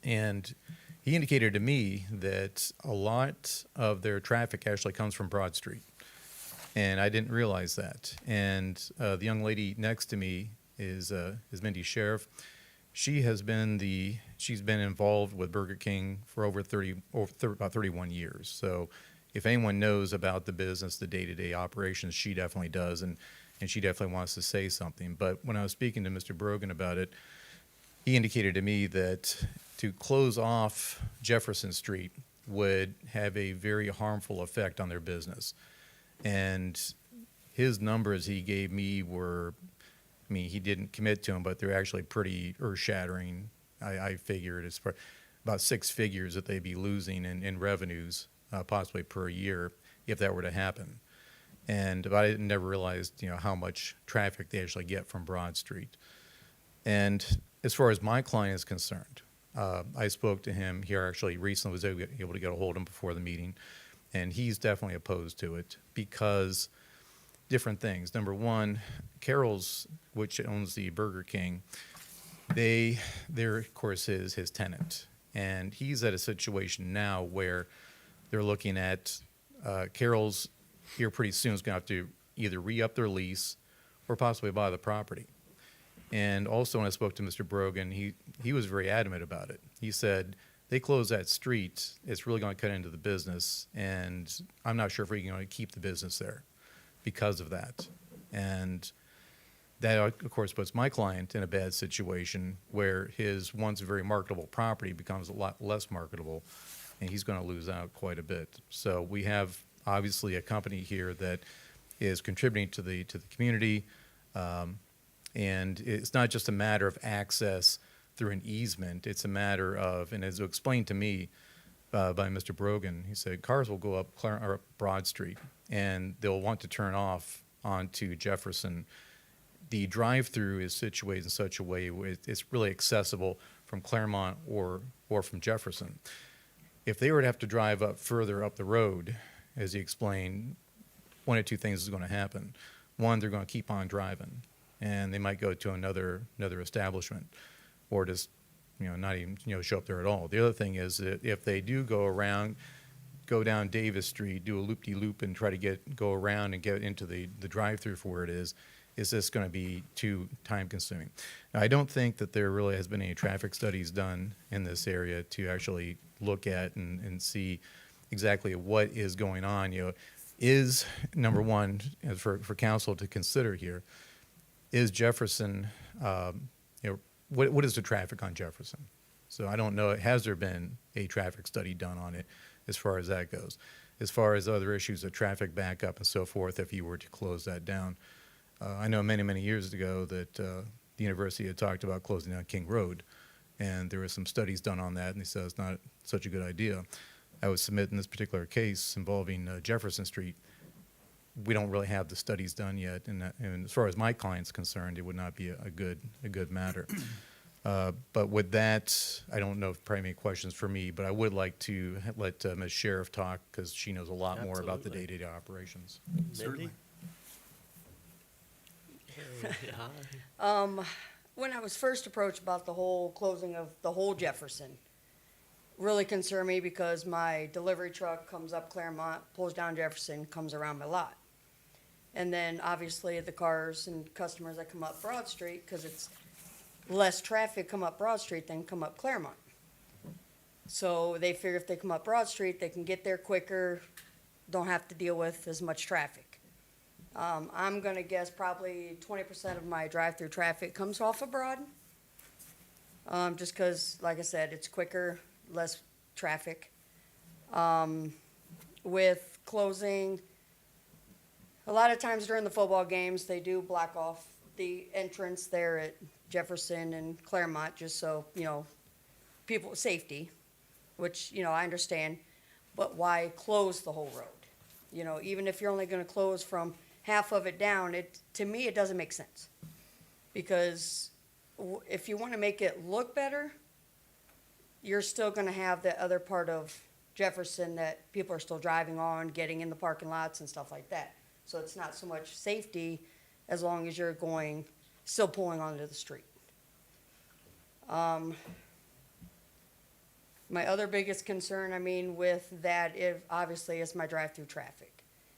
and he indicated to me that a lot of their traffic actually comes from Broad Street. And I didn't realize that. And the young lady next to me is Mindy Sheriff. She's been involved with Burger King for about 31 years. So if anyone knows about the business, the day-to-day operations, she definitely does, and she definitely wants to say something. But when I was speaking to Mr. Brogan about it, he indicated to me that to close off Jefferson Street would have a very harmful effect on their business. And his numbers he gave me were, I mean, he didn't commit to them, but they're actually pretty earth-shattering. I figured it's about six figures that they'd be losing in revenues, possibly per year, if that were to happen. And but I never realized, how much traffic they actually get from Broad Street. And as far as my client is concerned, I spoke to him here actually recently, was able to get a hold of him before the meeting, and he's definitely opposed to it because different things. Number one, Carol's, which owns the Burger King, they're of course his tenant, and he's at a situation now where they're looking at Carol's here pretty soon is going to have to either re-up their lease or possibly buy the property. And also when I spoke to Mr. Brogan, he was very adamant about it. He said, they close that street, it's really going to cut into the business, and I'm not sure if we're going to keep the business there because of that. And that, of course, puts my client in a bad situation where his once very marketable property becomes a lot less marketable, and he's going to lose out quite a bit. So we have obviously a company here that is contributing to the community, and it's not just a matter of access through an easement. It's a matter of, and as explained to me by Mr. Brogan, he said cars will go up Broad Street and they'll want to turn off onto Jefferson. The drive-through is situated in such a way where it's really accessible from Claremont or from Jefferson. If they were to have to drive up further up the road, as he explained, one of two things is going to happen. One, they're going to keep on driving, and they might go to another establishment, or just not even show up there at all. The other thing is that if they do go down Davis Street, do a loop-de-loop, and try to go around and get into the drive-through for where it is this going to be too time-consuming? Now, I don't think that there really has been any traffic studies done in this area to actually look at and see exactly what is going on. Is number one for council to consider here, is Jefferson, what is the traffic on Jefferson? So I don't know, has there been a traffic study done on it as far as that goes? As far as other issues of traffic backup and so forth, if you were to close that down. I know many years ago that the university had talked about closing down King Road, and there were some studies done on that, and they said it's not such a good idea. I would submit in this particular case involving Jefferson Street, we don't really have the studies done yet, and as far as my client's concerned, it would not be a good matter. But with that, I don't know if probably any questions for me, but I would like to let Ms. Sheriff talk because she knows a lot more about the Absolutely. day-to-day operations. Mindy? When I was first approached about the whole closing of the whole Jefferson, really concerned me because my delivery truck comes up Claremont, pulls down Jefferson, comes around my lot. And then obviously the cars and customers that come up Broad Street, because it's less traffic come up Broad Street than come up Claremont. So they figure if they come up Broad Street, they can get there quicker, don't have to deal with as much traffic. I'm gonna guess probably 20% of my drive-through traffic comes off of Broad. Just cause, like I said, it's quicker, less traffic. With closing, a lot of times during the football games, they do block off the entrance there at Jefferson and Claremont, just so, people, safety, which, I understand, but why close the whole road? Even if you're only gonna close from half of it down, to me, it doesn't make sense. Because if you wanna make it look better, you're still gonna have the other part of Jefferson that people are still driving on, getting in the parking lots and stuff like that. So it's not so much safety as long as you're still pulling onto the street. My other biggest concern, with that, obviously, is my drive-through traffic.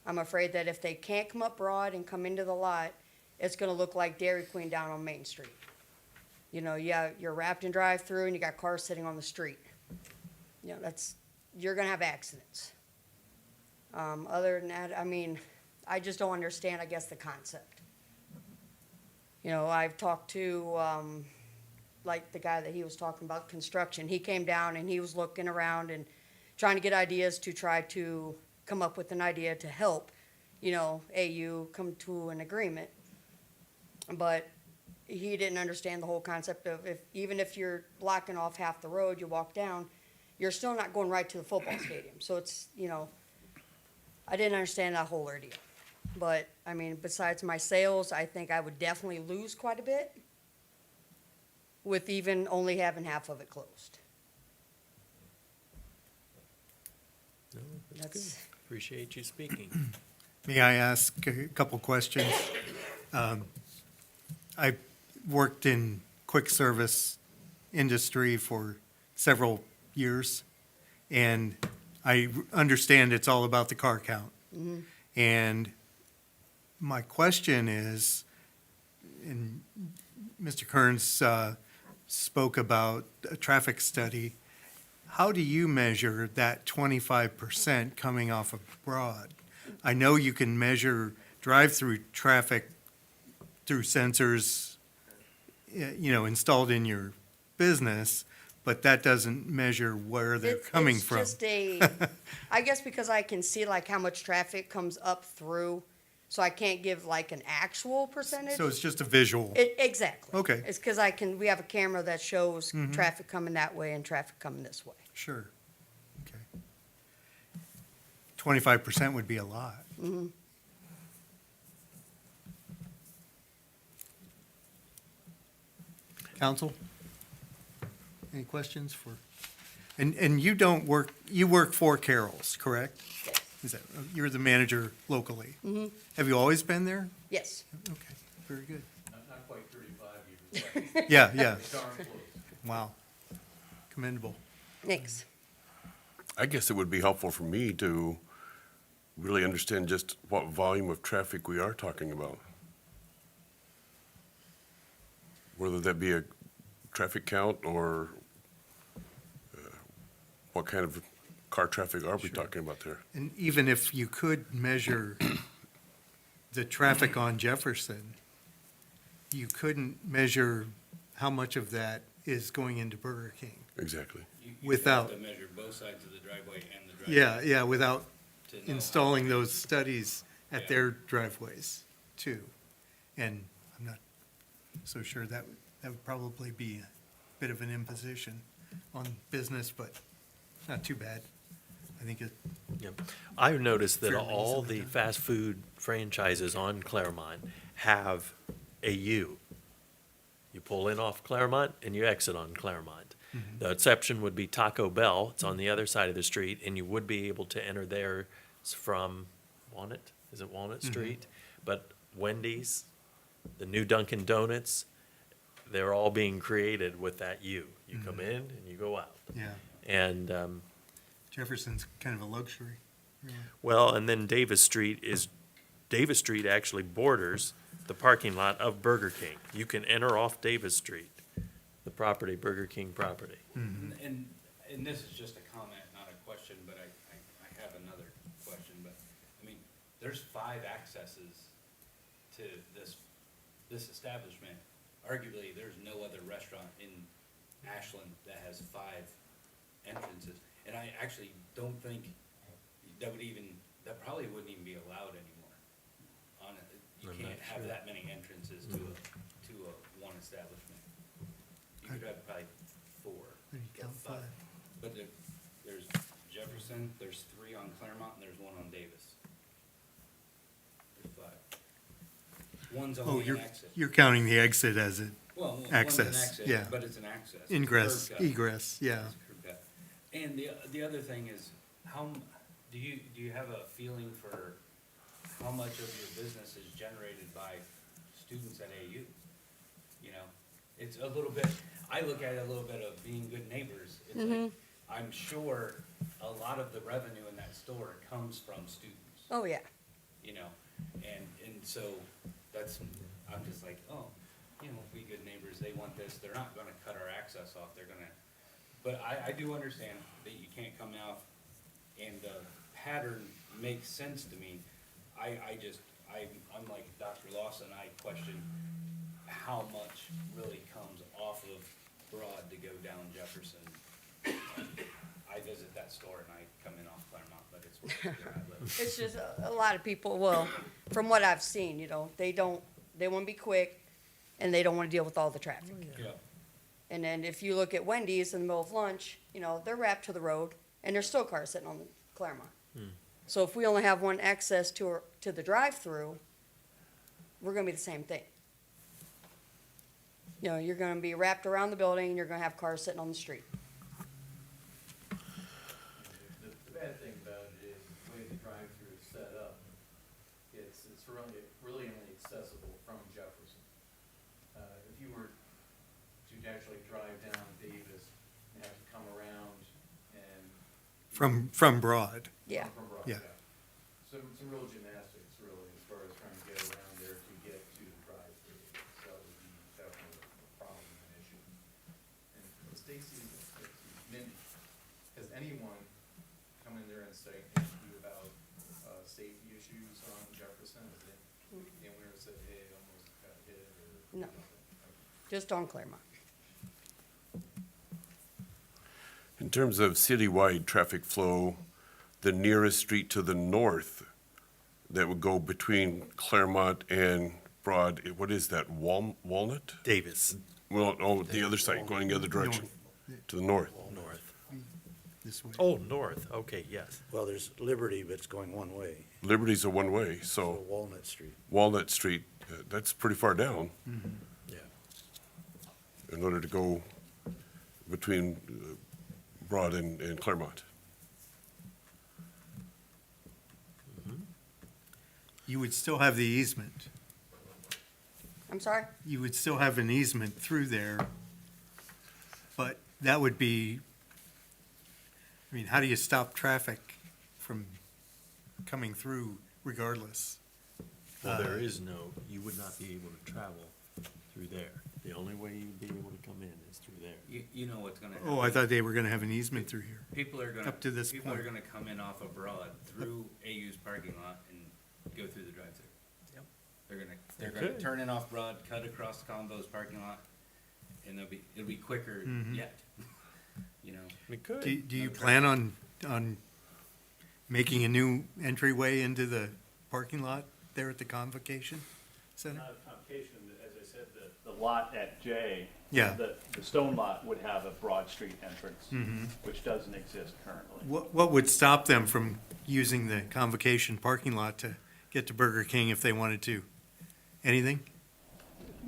I'm afraid that if they can't come up Broad and come into the lot, it's gonna look like Dairy Queen down on Main Street. You're wrapped in drive-through and you got cars sitting on the street. You're gonna have accidents. Other than that, I just don't understand, I guess, the concept. I've talked to, like the guy that he was talking about construction. He came down and he was looking around and trying to get ideas to try to come up with an idea to help, AU come to an agreement. But he didn't understand the whole concept of even if you're blocking off half the road, you walk down, you're still not going right to the football stadium. So it's, I didn't understand that whole ordeal. But, I mean, besides my sales, I think I would definitely lose quite a bit with even only having half of it closed. No, that's good. That's, Appreciate you speaking. May I ask a couple questions? I worked in quick service industry for several years, and I understand it's all about the car count. And my question is, and Mr. Kearns spoke about a traffic study. How do you measure that 25% coming off of Broad? I know you can measure drive-through traffic through sensors, installed in your business, but that doesn't measure where they're coming from. It's just I guess because I can see like how much traffic comes up through, so I can't give like an actual percentage. So it's just a visual. Exactly. Okay. It's because we have a camera that shows traffic coming that way and traffic coming this way. Sure. Okay. 25% would be a lot. Council? Any questions for, and you don't work, you work for Carroll's, correct? Yes. Is that, you're the manager locally? Have you always been there? Yes. Okay, very good. Not quite 35 years. Yeah, yeah. Darn close. Wow. Commendable. Thanks. I guess it would be helpful for me to really understand just what volume of traffic we are talking about. Whether that be a traffic count or what kind of car traffic are we talking about there? And even if you could measure the traffic on Jefferson, you couldn't measure how much of that is going into Burger King. Exactly. Without- You have to measure both sides of the driveway and the driveway. Yeah, without to know how installing much- those studies at Yeah. their driveways too. And I'm not so sure that would probably be a bit of an imposition on business, but not too bad. I think it, Yep. I've noticed that Fairly all easily the done. fast food franchises on Claremont have a U. You pull in off Claremont and you exit on Claremont. The exception would be Taco Bell. It's on the other side of the street, and you would be able to enter there from Walnut, is it Walnut Street? But Wendy's, the new Dunkin' Donuts, they're all being created with that U. You come in and you go out. yeah, And, Jefferson's kind of a luxury. really. well, and then Davis Street actually borders the parking lot of Burger King. You can enter off Davis Street, the property, Burger King property. And this is just a comment, not a question, but I have another question, but, I mean, there's 5 accesses to this establishment. Arguably, there's no other restaurant in Ashland that has 5 entrances. And I actually don't think that probably wouldn't even be allowed anymore. You I'm can't not have sure. that many entrances to a one establishment. You could have probably 4. There you count or 5. But there's Jefferson, there's 3 on Claremont, and there's 1 on Davis. There's 5. One's Oh, only an exit. you're counting the exit as an Well, one's an access, exit, yeah. but it's an access. It's ingress, curb cut. egress, yeah. It's curb cut. And the other thing is, do you have a feeling for how much of your business is generated by students at AU? You know, it's a little bit, I look at it a little bit of being good neighbors. It's like, I'm sure a lot of the revenue in that store comes from students, Oh, yeah. you know? And so I'm just like, oh, you know, if we good neighbors, they want this, they're not gonna cut our access off, they're gonna, but I do understand that you can't come out and the pattern makes sense to me. I'm like Dr. Lawson, I question how much really comes off of Broad to go down Jefferson. I visit that that store and I come in off Claremont, but it's where I live. It's just a lot of people, well, from what I've seen, they want to be quick and they don't want to deal with all the traffic. Yeah. And then if you look at Wendy's in the middle of lunch, they're wrapped to the road and there's still cars sitting on the Claremont. So if we only have one access to the drive-through, we're gonna be the same thing. You're gonna be wrapped around the building and you're gonna have cars sitting on the street. The bad thing about it is the way the drive-through is set up, it's really only accessible from Jefferson. If you were to actually drive down Davis, you have to come around and. From Broad. Yeah. From Broad, Yeah. Some real gymnastics, really, as far as trying to get around there to get to the drive-through. So that would be definitely a problem, an issue. And Stacy, Mindy, has anyone come in there and say anything about safety issues on Jefferson? Has anyone ever said, hey, I almost got hit or? No. Just on Claremont. In terms of citywide traffic flow, the nearest street to the north that would go between Claremont and Broad, what is that, Walnut? Davis, Well, oh, the other side, going the other direction, to the north. north. This way. Oh, north, okay, yes. Well, there's Liberty, but it's going one way, Liberty's a one-way, so so Walnut Street. Walnut Street, that's pretty far down Yeah. in order to go between Broad and Claremont. You would still have the easement. I'm sorry? You would still have an easement through there, but that would be, how do you stop traffic from coming through regardless? Well, there is no, you would not be able to travel through there. The only way you'd be able to come in is through there. You know what's gonna happen. Oh, I thought they were gonna have an easement through here. People are gonna. Up to this People are point. gonna come in off of Broad through AU's parking lot and go through the drive-through. Yep. They're They gonna could. turn in off Broad, cut across Combo's parking lot, and it'll be quicker yet, We could. Do you plan on making a new entryway into the parking lot there at the Convocation Center? Not a convocation, as I said, the lot at J. Yeah. The stone lot would have a Broad Street entrance, which doesn't exist currently. What would stop them from using the Convocation parking lot to get to Burger King if they wanted to? Anything?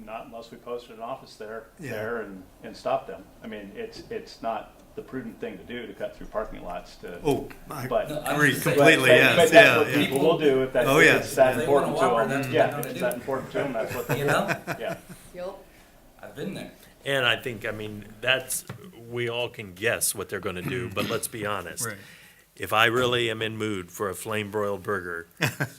Not unless we posted an office there Yeah. and stop them. I mean, it's not the prudent thing to do to cut through parking lots to. Oh, I But- agree But- completely, But yes, that's what yeah. people will do if Oh, yeah. it's that If they want a important to Whopper, them. that's what Yeah, they're if gonna it's do. that important to them, that's what they You do. know? Yeah. Yep. I've been there. And I think, we all can guess what they're gonna do, but let's be honest. Right. If I really am in mood for a flame broiled burger,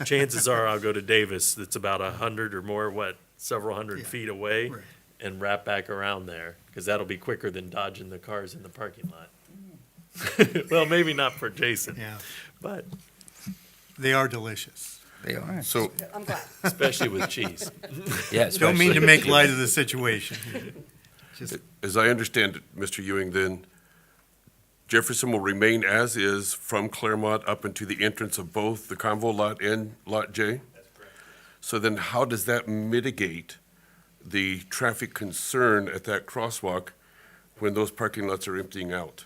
chances are I'll go to Davis, that's about 100 or more, several hundred Yeah. feet away, Right. and wrap back around there, because that'll be quicker than dodging the cars in the parking lot. Well, maybe not for Jason, Yeah, but they are delicious. They are. So I'm glad. especially with cheese. Yeah, Don't mean to make light of the situation. Just, as I understand it, Mr. Ewing, then Jefferson will remain as is from Claremont up into the entrance of both the Convo lot and Lot J? That's correct. So then how does that mitigate the traffic concern at that crosswalk when those parking lots are emptying out?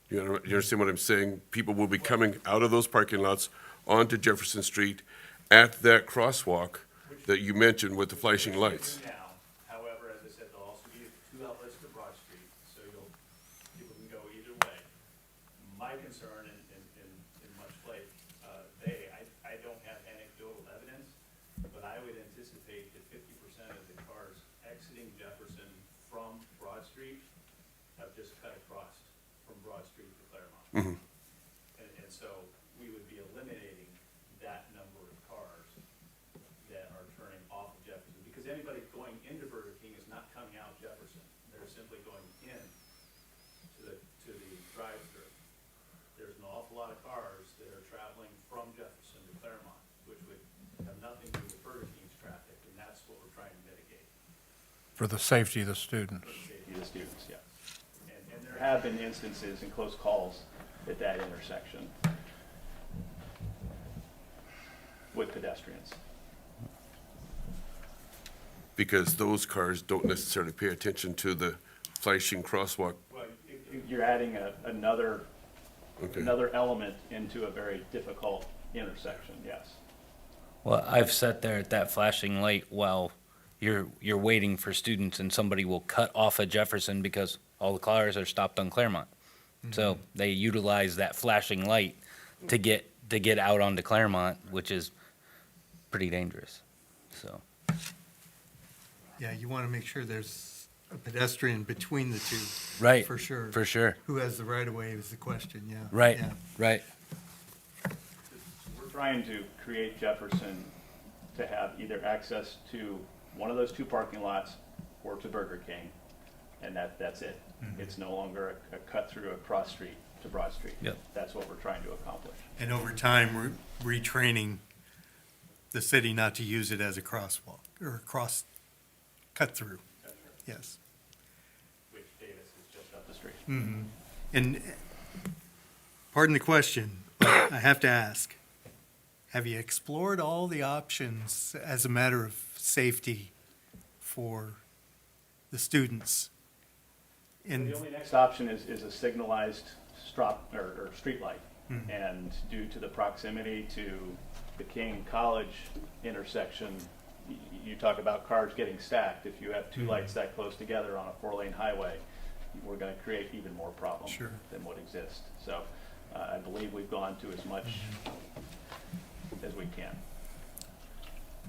You understand what I'm saying? People will be coming out of those parking lots onto Jefferson Street at that crosswalk that you mentioned with the flashing lights. Now, however, as I said, there'll also be two outlets to Broad Street, so people can go either way. My concern, in much like I don't have anecdotal evidence, but I would anticipate that 50% of the cars exiting Jefferson from Broad Street have just cut across from Broad Street to Claremont. And so we would be eliminating that number of cars that are turning off of Jefferson, because anybody going into Burger King is not coming out Jefferson. They're simply going in to the drive-through. There's an awful lot of cars that are traveling from Jefferson to Claremont, which would have nothing to do with Burger King's traffic, and that's what we're trying to mitigate For the safety of the students. for the safety of the students, yeah. have been instances and close calls at that intersection with pedestrians. Because those cars don't necessarily pay attention to the flashing crosswalk. Well, you're adding another Okay. element into a very difficult intersection, yes. Well, I've sat there at that flashing light while you're waiting for students and somebody will cut off of Jefferson because all the cars are stopped on Claremont. So they utilize that flashing light to get out onto Claremont, which is pretty dangerous, so. Yeah, you want to make sure there's a pedestrian between the two. Right, For sure. for sure. Who has the right of way is the question, yeah. Right, Yeah. right. We're trying to create Jefferson to have either access to one of those two parking lots or to Burger King, and that's it. It's no longer a cut through a cross street to Broad Street. Yep. That's what we're trying to accomplish. And over time, we're retraining the city not to use it as a crosswalk or a cross cut-through. Yes. Which Davis is just up the street. And pardon the question, but I have to ask, have you explored all the options as a matter of safety for the students? The And, only next option is a signalized or street light. And due to the proximity to the King College intersection, you talk about cars getting stacked. If you have two lights that close together on a 4-lane highway, we're going to create even more problems Sure. than what exists. So I believe we've gone to as much as we can.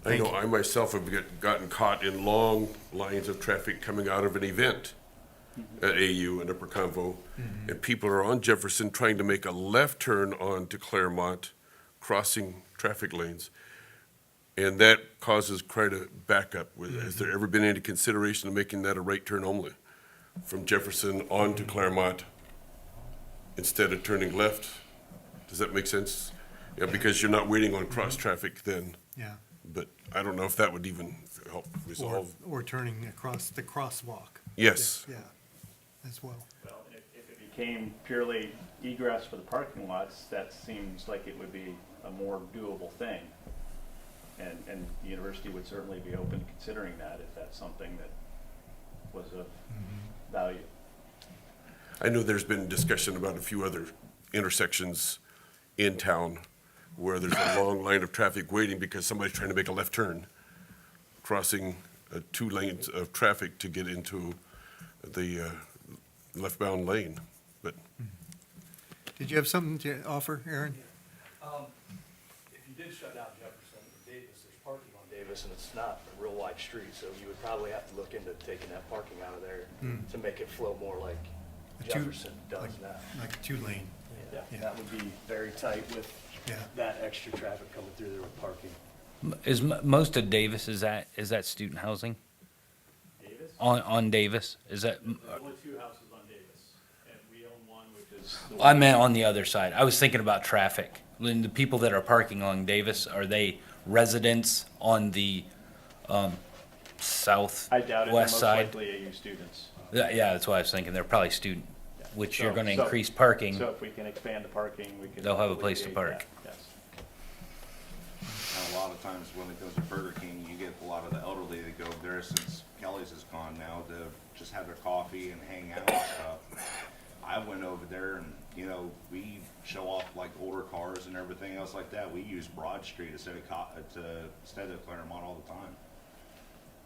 I know I myself have gotten caught in long lines of traffic coming out of an event at AU and Upper Convo, and people are on Jefferson trying to make a left turn onto Claremont, crossing traffic lanes. And that causes quite a backup. Has there ever been any consideration of making that a right turn only? From Jefferson onto Claremont instead of turning left? Does that make sense? Yeah, because you're not waiting on cross traffic then, yeah, but I don't know if that would even help resolve. or turning across the crosswalk. Yes. Yeah, as well. Well, if it became purely egress for the parking lots, that seems like it would be a more doable thing. And the university would certainly be open to considering that if that's something that was of value. I know there's been discussion about a few other intersections in town where there's a long line of traffic waiting because somebody's trying to make a left turn, crossing 2 lanes of traffic to get into the left-bound lane. But Did you have something to offer, Aaron? If you did shut down Jefferson or Davis, there's parking on Davis, and it's not a real wide street, so you would probably have to look into taking that parking out of there to make it flow more like A two- Jefferson does now. Like a 2-lane, Yeah, that would be very tight with yeah. that extra traffic coming through there with parking. Most of Davis, is that student housing? Davis? On Davis, is that, There's only 2 houses on Davis, and we own one, which is the I meant on the other side. I was thinking about traffic. When the people that are parking on Davis, are they residents on the, southwest I doubt it, they're most side? likely AU students. Yeah, that's what I was thinking. They're probably student, which you're So- gonna so- increase parking. So if we can expand the parking, we can. They'll have a place to alleviate park. that, Yes. And a lot of times when it goes to Burger King, you get a lot of the elderly that go there since Kelly's is gone now to just have their coffee and hang out and stuff. I went over there and, you know, we show off like older cars and everything else like that. We use Broad Street instead of Claremont all the time.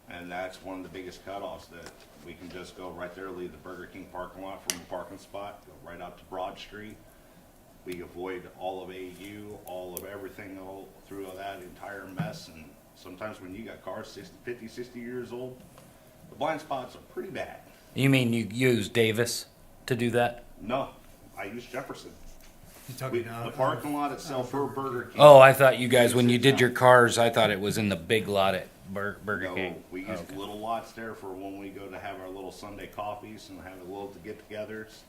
And that's one of the biggest cutoffs, that we can just go right there, leave the Burger King parking lot from the parking spot, go right out to Broad Street. We avoid all of AU, all of everything, all through that entire mess. And sometimes when you got cars 50, 60 years old, the blind spots are pretty bad. You mean you use Davis to do that? No, I use Jefferson. You're talking The parking lot itself for Burger King. Oh, I thought you guys, when you did your cars, I thought it was in the big lot at Burger No, King. we use Okay. little lots there for when we go to have our little Sunday coffees and have a little get-togethers.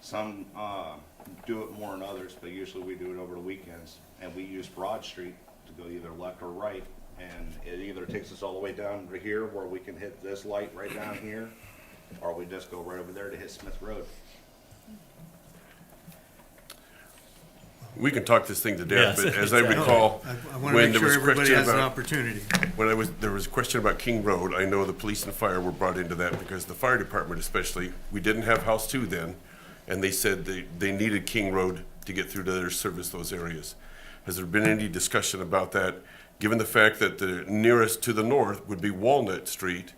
Some do it more than others, but usually we do it over the weekends. And we use Broad Street to go either left or right. And it either takes us all the way down to here where we can hit this light right down here, or we just go right over there to hit Smith Road. We can talk this thing to death, Yes, but as I exactly. recall, I want to when make there sure was everybody question has an about, opportunity. there was a question about King Road, I know the police and fire were brought into that because the fire department especially, we didn't have House 2 then, and they said they needed King Road to get through to their service those areas. Has there been any discussion about that, given the fact that the nearest to the north would be Walnut Street,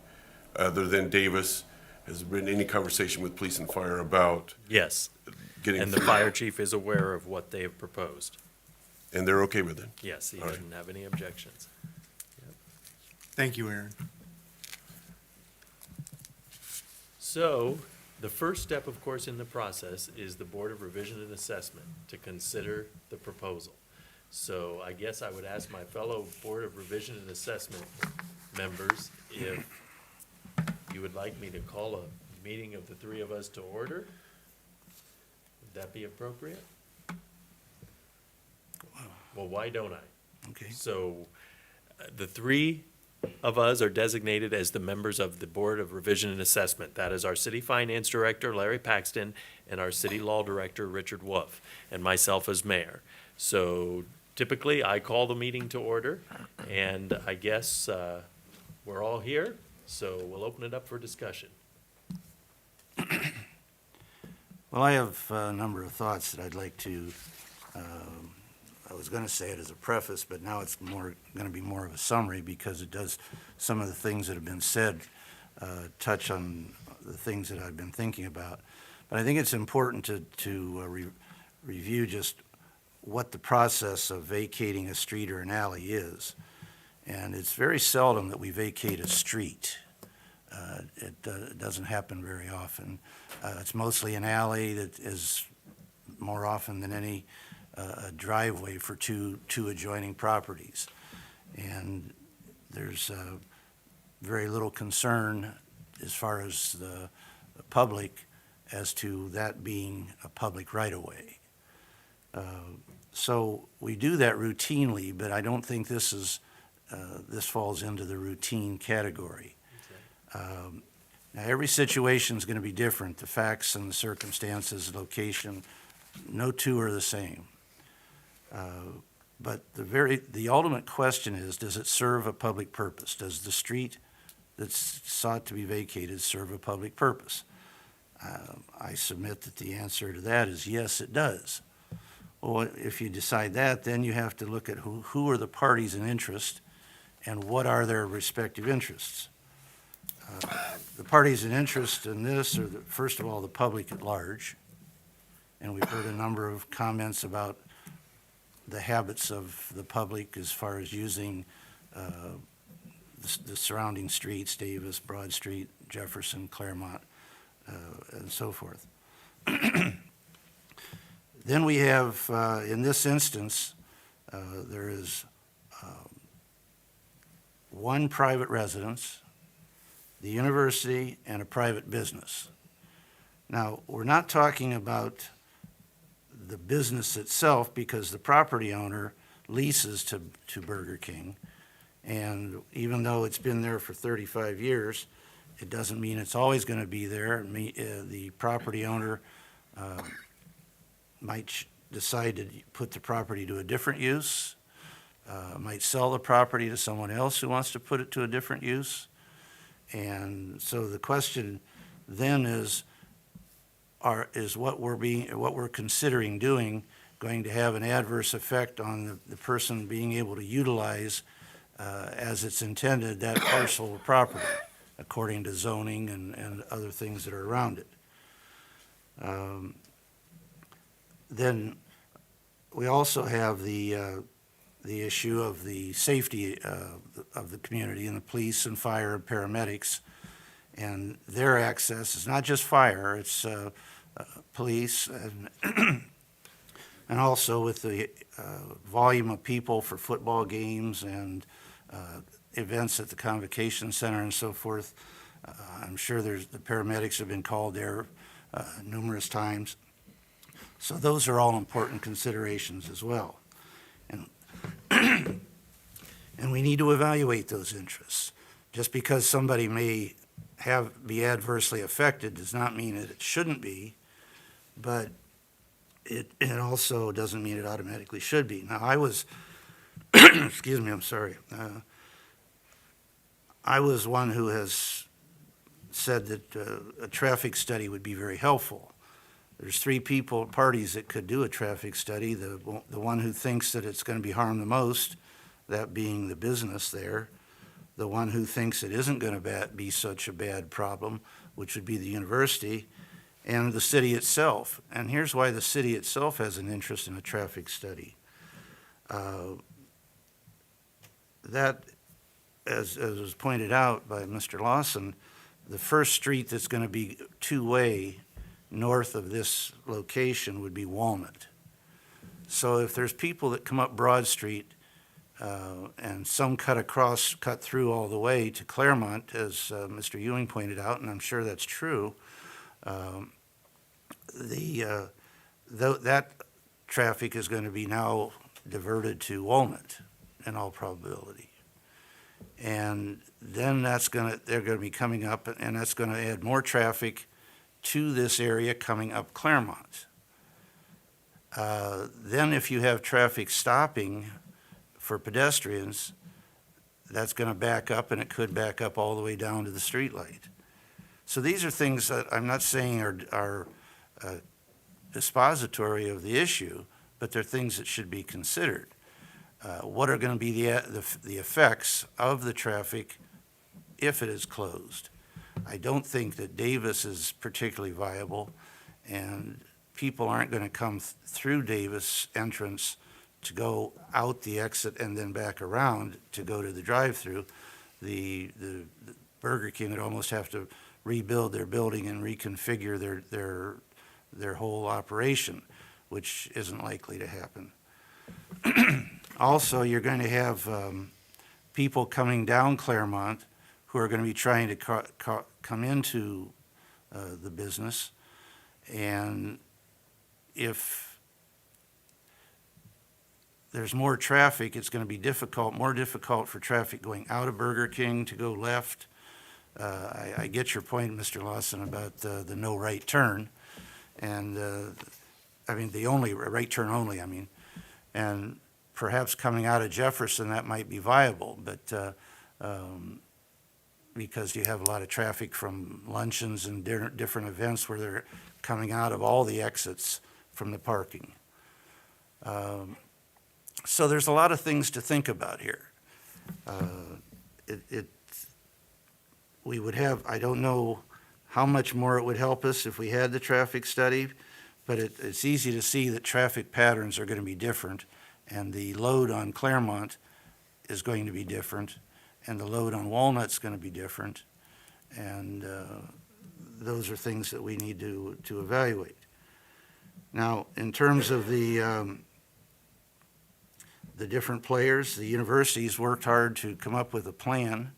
other than Davis? Has there been any conversation with police and fire about Yes, getting and the through? fire chief is aware of what they have proposed. And they're okay with it? Yes, he All right. didn't have any objections. Thank you, Aaron. So, the first step, of course, in the process is the Board of Revision and Assessment to consider the proposal. So I guess I would ask my fellow Board of Revision and Assessment members if you would like me to call a meeting of the three of us to order? Would that be appropriate? Well, why don't I? Okay. So, the three of us are designated as the members of the Board of Revision and Assessment. That is our City Finance Director, Larry Paxton, and our City Law Director, Richard Wolf, and myself as mayor. So typically, I call the meeting to order, and I guess we're all here, so we'll open it up for discussion. Well, I have a number of thoughts that I'd like to, I was going to say it as a preface, but now it's going to be more of a summary because it does, some of the things that have been said touch on the things that I've been thinking about. But I think it's important to review just what the process of vacating a street or an alley is. And it's very seldom that we vacate a street. It doesn't happen very often. It's mostly an alley that is more often than any a driveway for two adjoining properties. And there's very little concern as far as the public as to that being a public right-of-way. So we do that routinely, but I don't think this falls into the routine category. Now, every situation is going to be different, the facts and the circumstances, location, no two are the same. But the ultimate question is, does it serve a public purpose? Does the street that's sought to be vacated serve a public purpose? I submit that the answer to that is yes, it does. Well, if you decide that, then you have to look at who are the parties in interest and what are their respective interests. The parties in interest in this are, first of all, the public at large. And we've heard a number of comments about the habits of the public as far as using the surrounding streets, Davis, Broad Street, Jefferson, Claremont, and so forth. Then we have, in this instance, there is one private residence, the university, and a private business. Now, we're not talking about the business itself because the property owner leases to Burger King. And even though it's been there for 35 years, it doesn't mean it's always going to be there. The property owner might decide to put the property to a different use, might sell the property to someone else who wants to put it to a different use. And so the question then is what we're considering doing going to have an adverse effect on the person being able to utilize as it's intended that parcel of property according to zoning and other things that are around it. Then we also have the issue of the safety of the community and the police and fire and paramedics and their access. It's not just fire, it's police and also with the volume of people for football games and events at the Convocation Center and so forth. I'm sure the paramedics have been called there numerous times. So those are all important considerations as well. And we need to evaluate those interests. Just because somebody may be adversely affected does not mean that it shouldn't be, but it also doesn't mean it automatically should be. Now, I was, excuse me, I'm sorry. I was one who has said that a traffic study would be very helpful. There's three parties that could do a traffic study. The one who thinks that it's going to be harmed the most, that being the business there. The one who thinks it isn't going to be such a bad problem, which would be the university, and the city itself. And here's why the city itself has an interest in a traffic study. That, as was pointed out by Mr. Lawson, the first street that's going to be two-way north of this location would be Walnut. So if there's people that come up Broad Street and some cut through all the way to Claremont, as Mr. Ewing pointed out, and I'm sure that's true, that traffic is going to be now diverted to Walnut in all probability. And then they're going to be coming up, and that's going to add more traffic to this area coming up Claremont. Then if you have traffic stopping for pedestrians, that's going to back up, and it could back up all the way down to the streetlight. So these are things that I'm not saying are dispository of the issue, but they're things that should be considered. What are going to be the effects of the traffic if it is closed? I don't think that Davis is particularly viable, and people aren't going to come through Davis entrance to go out the exit and then back around to go to the drive-through. The Burger King would almost have to rebuild their building and reconfigure their whole operation, which isn't likely to happen. Also, you're going to have people coming down Claremont who are going to be trying to come into the business. And if there's more traffic, it's going to be more difficult for traffic going out of Burger King to go left. I get your point, Mr. Lawson, about the no right turn. And, the only right turn only, And perhaps coming out of Jefferson, that might be viable, but because you have a lot of traffic from luncheons and different events where they're coming out of all the exits from the parking. So there's a lot of things to think about here. We would have, I don't know how much more it would help us if we had the traffic study, but it's easy to see that traffic patterns are going to be different, and the load on Claremont is going to be different, and the load on Walnut's going to be different, and those are things that we need to evaluate. Now, in terms of the different players, the universities worked hard to come up with a plan,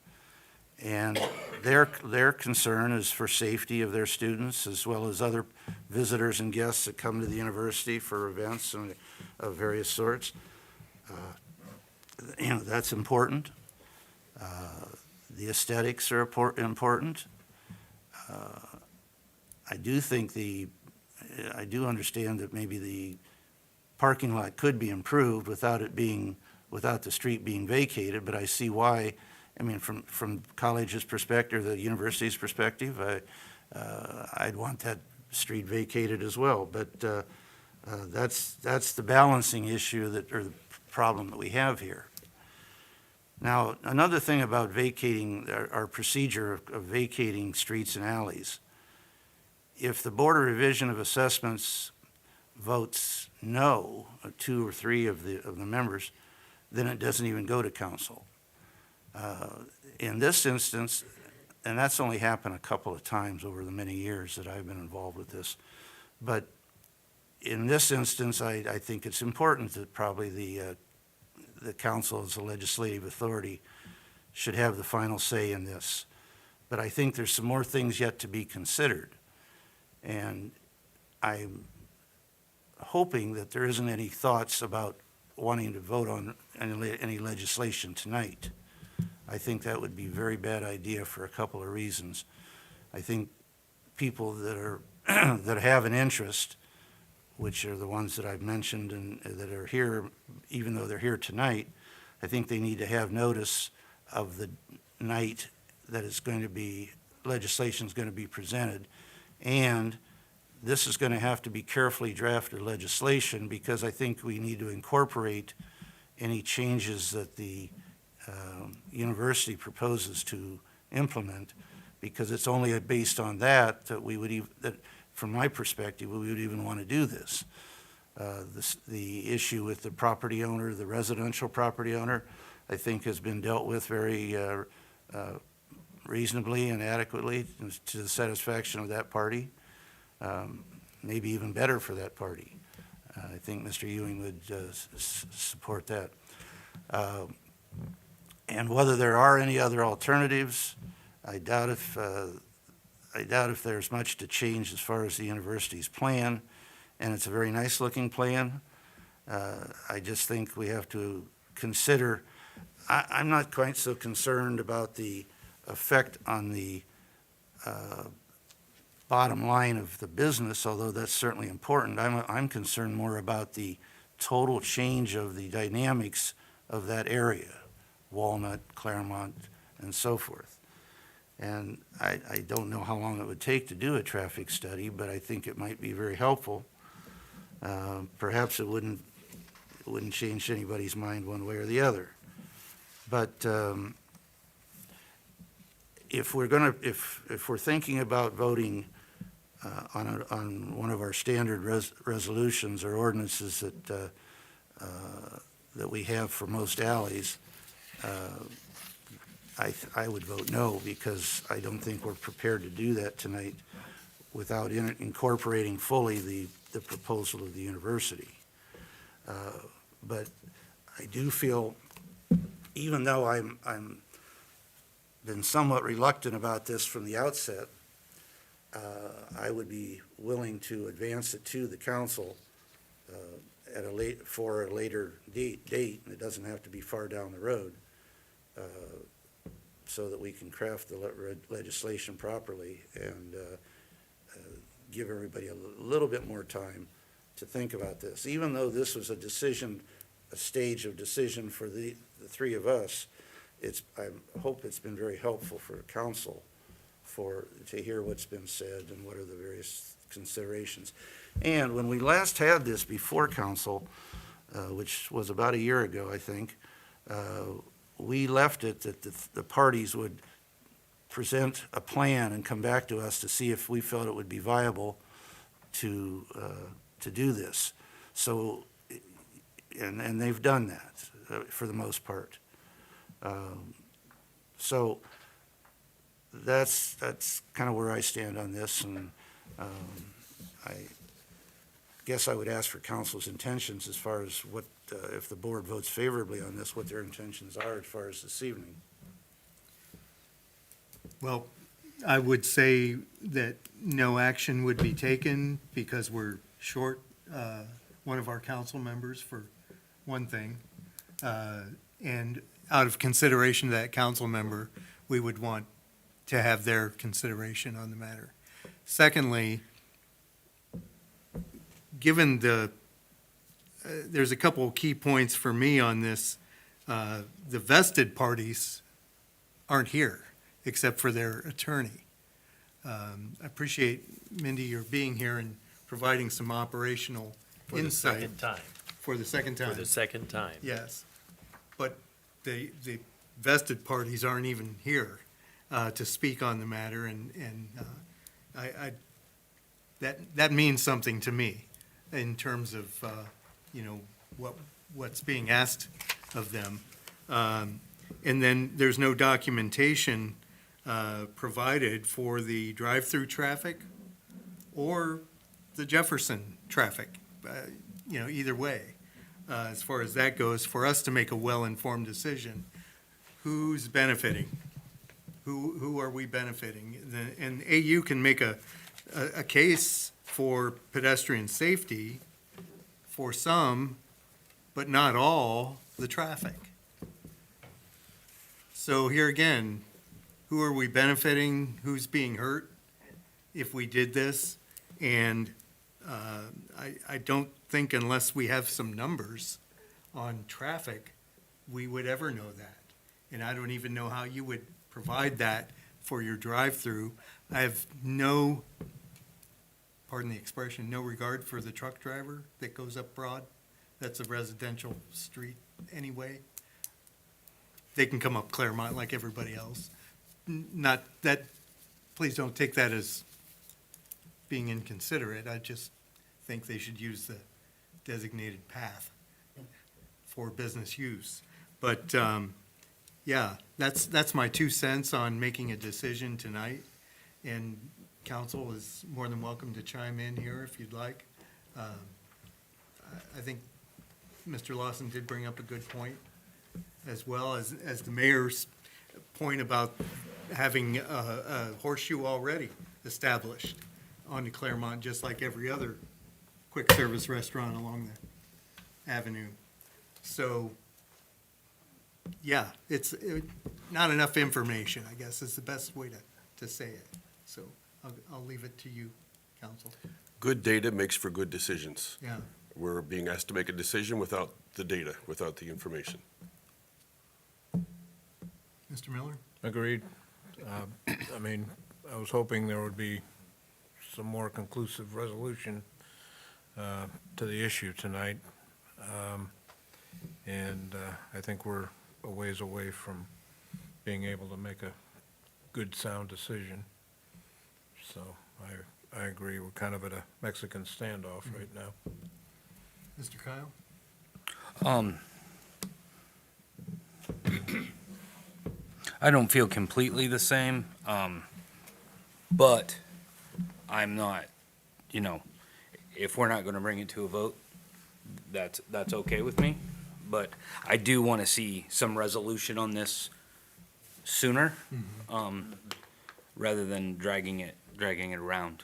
and their concern is for safety of their students as well as other visitors and guests that come to the university for events of various sorts. That's important. The aesthetics are important. I do understand that maybe the parking lot could be improved without the street being vacated, but I see why. From college's perspective, the university's perspective, I'd want that street vacated as well. But that's the balancing issue or the problem that we have here. Now, another thing about vacating our procedure of vacating streets and alleys, if the Board of Revision of Assessments votes no, 2 or 3 of the members, then it doesn't even go to council. In this instance, and that's only happened a couple of times over the many years that I've been involved with this, but in this instance, I think it's important that probably the council as a legislative authority should have the final say in this. But I think there's some more things yet to be considered. And I'm hoping that there isn't any thoughts about wanting to vote on any legislation tonight. I think that would be a very bad idea for a couple of reasons. I think people that are, that have an interest, which are the ones that I've mentioned and that are here, even though they're here tonight, I think they need to have notice of the night that it's going to be, legislation's going to be presented. And this is going to have to be carefully drafted legislation, because I think we need to incorporate any changes that the university proposes to implement, because it's only based on that that we would even, that from my perspective, we would even want to do this. The issue with the property owner, the residential property owner, I think has been dealt with very reasonably and adequately to the satisfaction of that party. Maybe even better for that party. I think Mr. Ewing would support that. And whether there are any other alternatives, I doubt if there's much to change as far as the university's plan, and it's a very nice-looking plan. I just think we have to consider, I'm not quite so concerned about the effect on the bottom line of the business, although that's certainly important. I'm concerned more about the total change of the dynamics of that area, Walnut, Claremont, and so forth. And I don't know how long it would take to do a traffic study, but I think it might be very helpful. Perhaps it wouldn't change anybody's mind one way or the other. But if we're thinking about voting on one of our standard resolutions or ordinances that we have for most alleys, I would vote no, because I don't think we're prepared to do that tonight without incorporating fully the proposal of the university. But I do feel, even though I'm been somewhat reluctant about this from the outset, I would be willing to advance it to the council for a later date, and it doesn't have to be far down the road, so that we can craft the legislation properly and give everybody a little bit more time to think about this. Even though this was a stage of decision for the three of us, I hope it's been very helpful for council to hear what's been said and what are the various considerations. And when we last had this before council, which was about a year ago, I think, we left it that the parties would present a plan and come back to us to see if we felt it would be viable to do this. So, and they've done that for the most part. So that's kind of where I stand on this, and I guess I would ask for council's intentions as far as what, if the board votes favorably on this, what their intentions are as far as this evening. Well, I would say that no action would be taken because we're short one of our council members, for one thing. And out of consideration to that council member, we would want to have their consideration on the matter. Secondly, given there's a couple of key points for me on this. The vested parties aren't here, except for their attorney. I appreciate, Mindy, your being here and providing some operational For the insight. second time. For the second time. For the second time. Yes. But the vested parties aren't even here to speak on the matter, and that means something to me in terms of, what's being asked of them. And then there's no documentation provided for the drive-through traffic or the Jefferson traffic, either way. As far as that goes, for us to make a well-informed decision, who's benefiting? Who are we benefiting? And AU can make a case for pedestrian safety for some, but not all, the traffic. So here again, who are we benefiting? Who's being hurt? if we did this. And I don't think unless we have some numbers on traffic, we would ever know that. And I don't even know how you would provide that for your drive-through. I have no, pardon the expression, no regard for the truck driver that goes up Broad. That's a residential street anyway. They can come up Claremont like everybody else. Not that, please don't take that as being inconsiderate. I just think they should use the designated path for business use. But, yeah, that's my 2 cents on making a decision tonight. And council is more than welcome to chime in here if you'd like. I think Mr. Lawson did bring up a good point, as well as the mayor's point about having a horseshoe already established onto Claremont, just like every other quick-service restaurant along the avenue. So, yeah, it's not enough information, I guess, is the best way to say it. So I'll leave it to you, council. Good data makes for good decisions. Yeah. We're being asked to make a decision without the data, without the information. Mr. Miller? Agreed. I mean, I was hoping there would be some more conclusive resolution to the issue tonight. And I think we're a ways away from being able to make a good, sound decision. So I agree, we're kind of at a Mexican standoff right now. Mr. Kyle? I don't feel completely the same, but I'm not, if we're not gonna bring it to a vote, that's okay with me. But I do wanna see some resolution on this sooner, rather than dragging it around.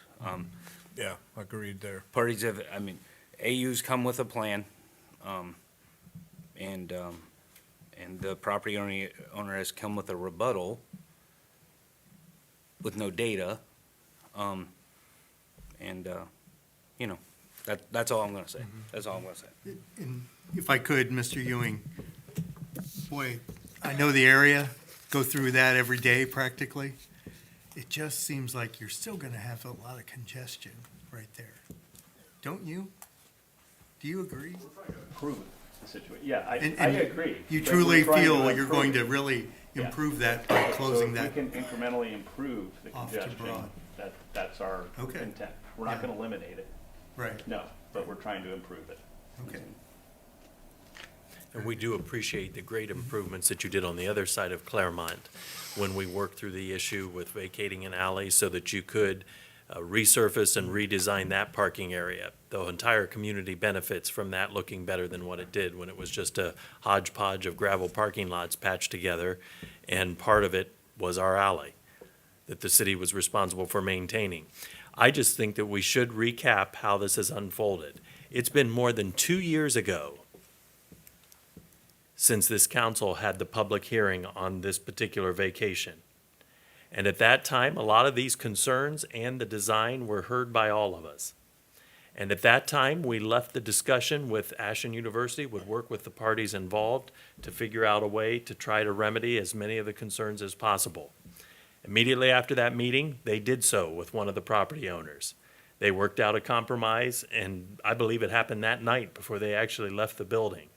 Yeah, agreed there. Parties have, AU's come with a plan, and the property owner has come with a rebuttal with no data. That's all I'm gonna say. That's all I'm gonna say. And if I could, Mr. Ewing, boy, I know the area, go through that every day practically. It just seems like you're still gonna have a lot of congestion right there. Don't you? Do you agree? Improve the situation. Yeah, I And agree. You but truly we're trying feel to you're going improve to really Yeah. improve that by closing that? So if we can incrementally improve the off to congestion, Broad. that's our Okay. intent. We're not Yeah. gonna eliminate it, Right, no, but we're trying to improve it. okay. And we do appreciate the great improvements that you did on the other side of Claremont when we worked through the issue with vacating an alley so that you could resurface and redesign that parking area. The entire community benefits from that looking better than what it did when it was just a hodgepodge of gravel parking lots patched together, and part of it was our alley that the city was responsible for maintaining. I just think that we should recap how this has unfolded. It's been more than 2 years ago since this council had the public hearing on this particular vacation. And at that time, a lot of these concerns and the design were heard by all of us. And at that time, we left the discussion with Ashland University, would work with the parties involved to figure out a way to try to remedy as many of the concerns as possible. Immediately after that meeting, they did so with one of the property owners. They worked out a compromise, and I believe it happened that night before they actually left the building.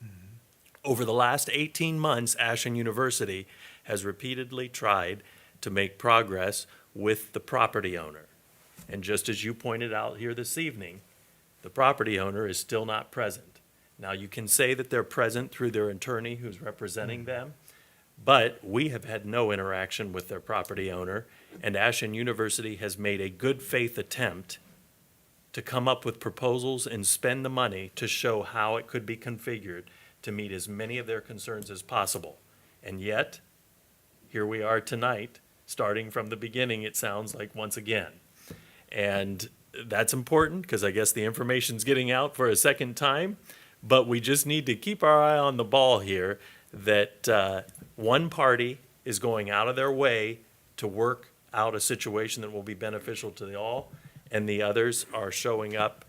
Over the last 18 months, Ashland University has repeatedly tried to make progress with the property owner. And just as you pointed out here this evening, the property owner is still not present. Now, you can say that they're present through their attorney who's representing them, but we have had no interaction with their property owner, and Ashland University has made a good faith attempt to come up with proposals and spend the money to show how it could be configured to meet as many of their concerns as possible. And yet, here we are tonight, starting from the beginning, it sounds like, once again. And that's important, because I guess the information's getting out for a second time, but we just need to keep our eye on the ball here, that one party is going out of their way to work out a situation that will be beneficial to the all, and the others are showing up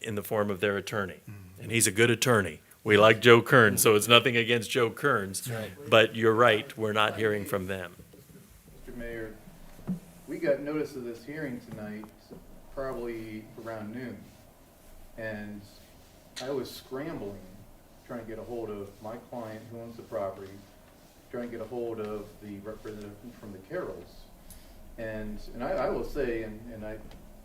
in the form of their attorney. And he's a good attorney. We like Joe Kearns, so it's nothing against Joe Kearns. But you're right, we're not hearing from them. Mr. Mayor, we got notice of this hearing tonight probably around noon. And I was scrambling, trying to get a hold of my client who owns the property, trying to get a hold of the representative from the Carrolls. And I will say, and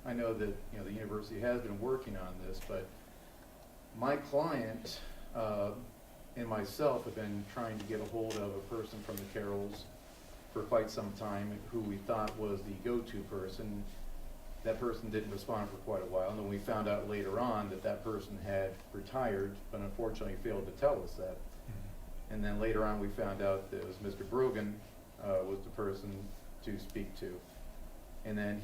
I know that, you know, the university has been working on this, but my client and myself have been trying to get a hold of a person from the Carrolls for quite some time who we thought was the go-to person. That person didn't respond for quite a while, and then we found out later on that that person had retired, but unfortunately failed to tell us that. And then later on, we found out that it was Mr. Brogan was the person to speak to. And then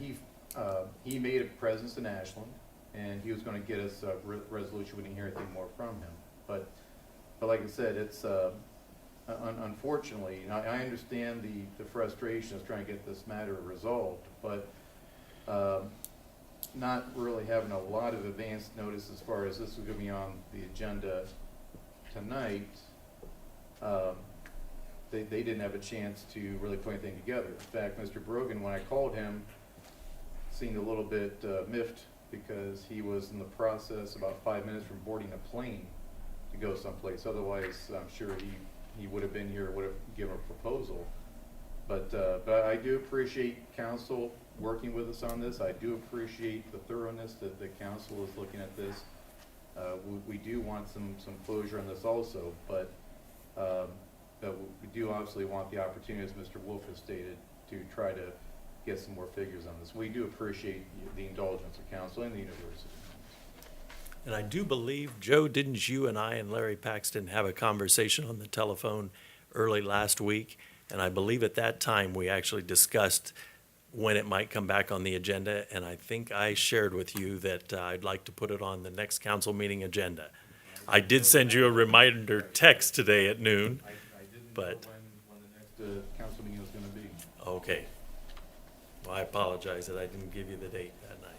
he made a presence in Ashland, and he was going to get us a resolution. We didn't hear anything more from him. But like I said, it's unfortunately, and I understand the frustration of trying to get this matter resolved, but not really having a lot of advance notice as far as this was going to be on the agenda tonight. They didn't have a chance to really put anything together. In fact, Mr. Brogan, when I called him, seemed a little bit miffed because he was in the process about 5 minutes from boarding a plane to go someplace. Otherwise, I'm sure he would have been here, would have given a proposal. But I do appreciate council working with us on this. I do appreciate the thoroughness that the council is looking at this. We do want some closure on this also, but we do obviously want the opportunity, as Mr. Wolf has stated, to try to get some more figures on this. We do appreciate the indulgence of council and the university. And I do believe, Joe, didn't you and I and Larry Paxton have a conversation on the telephone early last week? And I believe at that time, we actually discussed when it might come back on the agenda, and I think I shared with you that I'd like to put it on the next council meeting agenda. I did send you a reminder text today at noon, I didn't but, know when the next council meeting was going to be. okay. Well, I apologize that I didn't give you the date that night.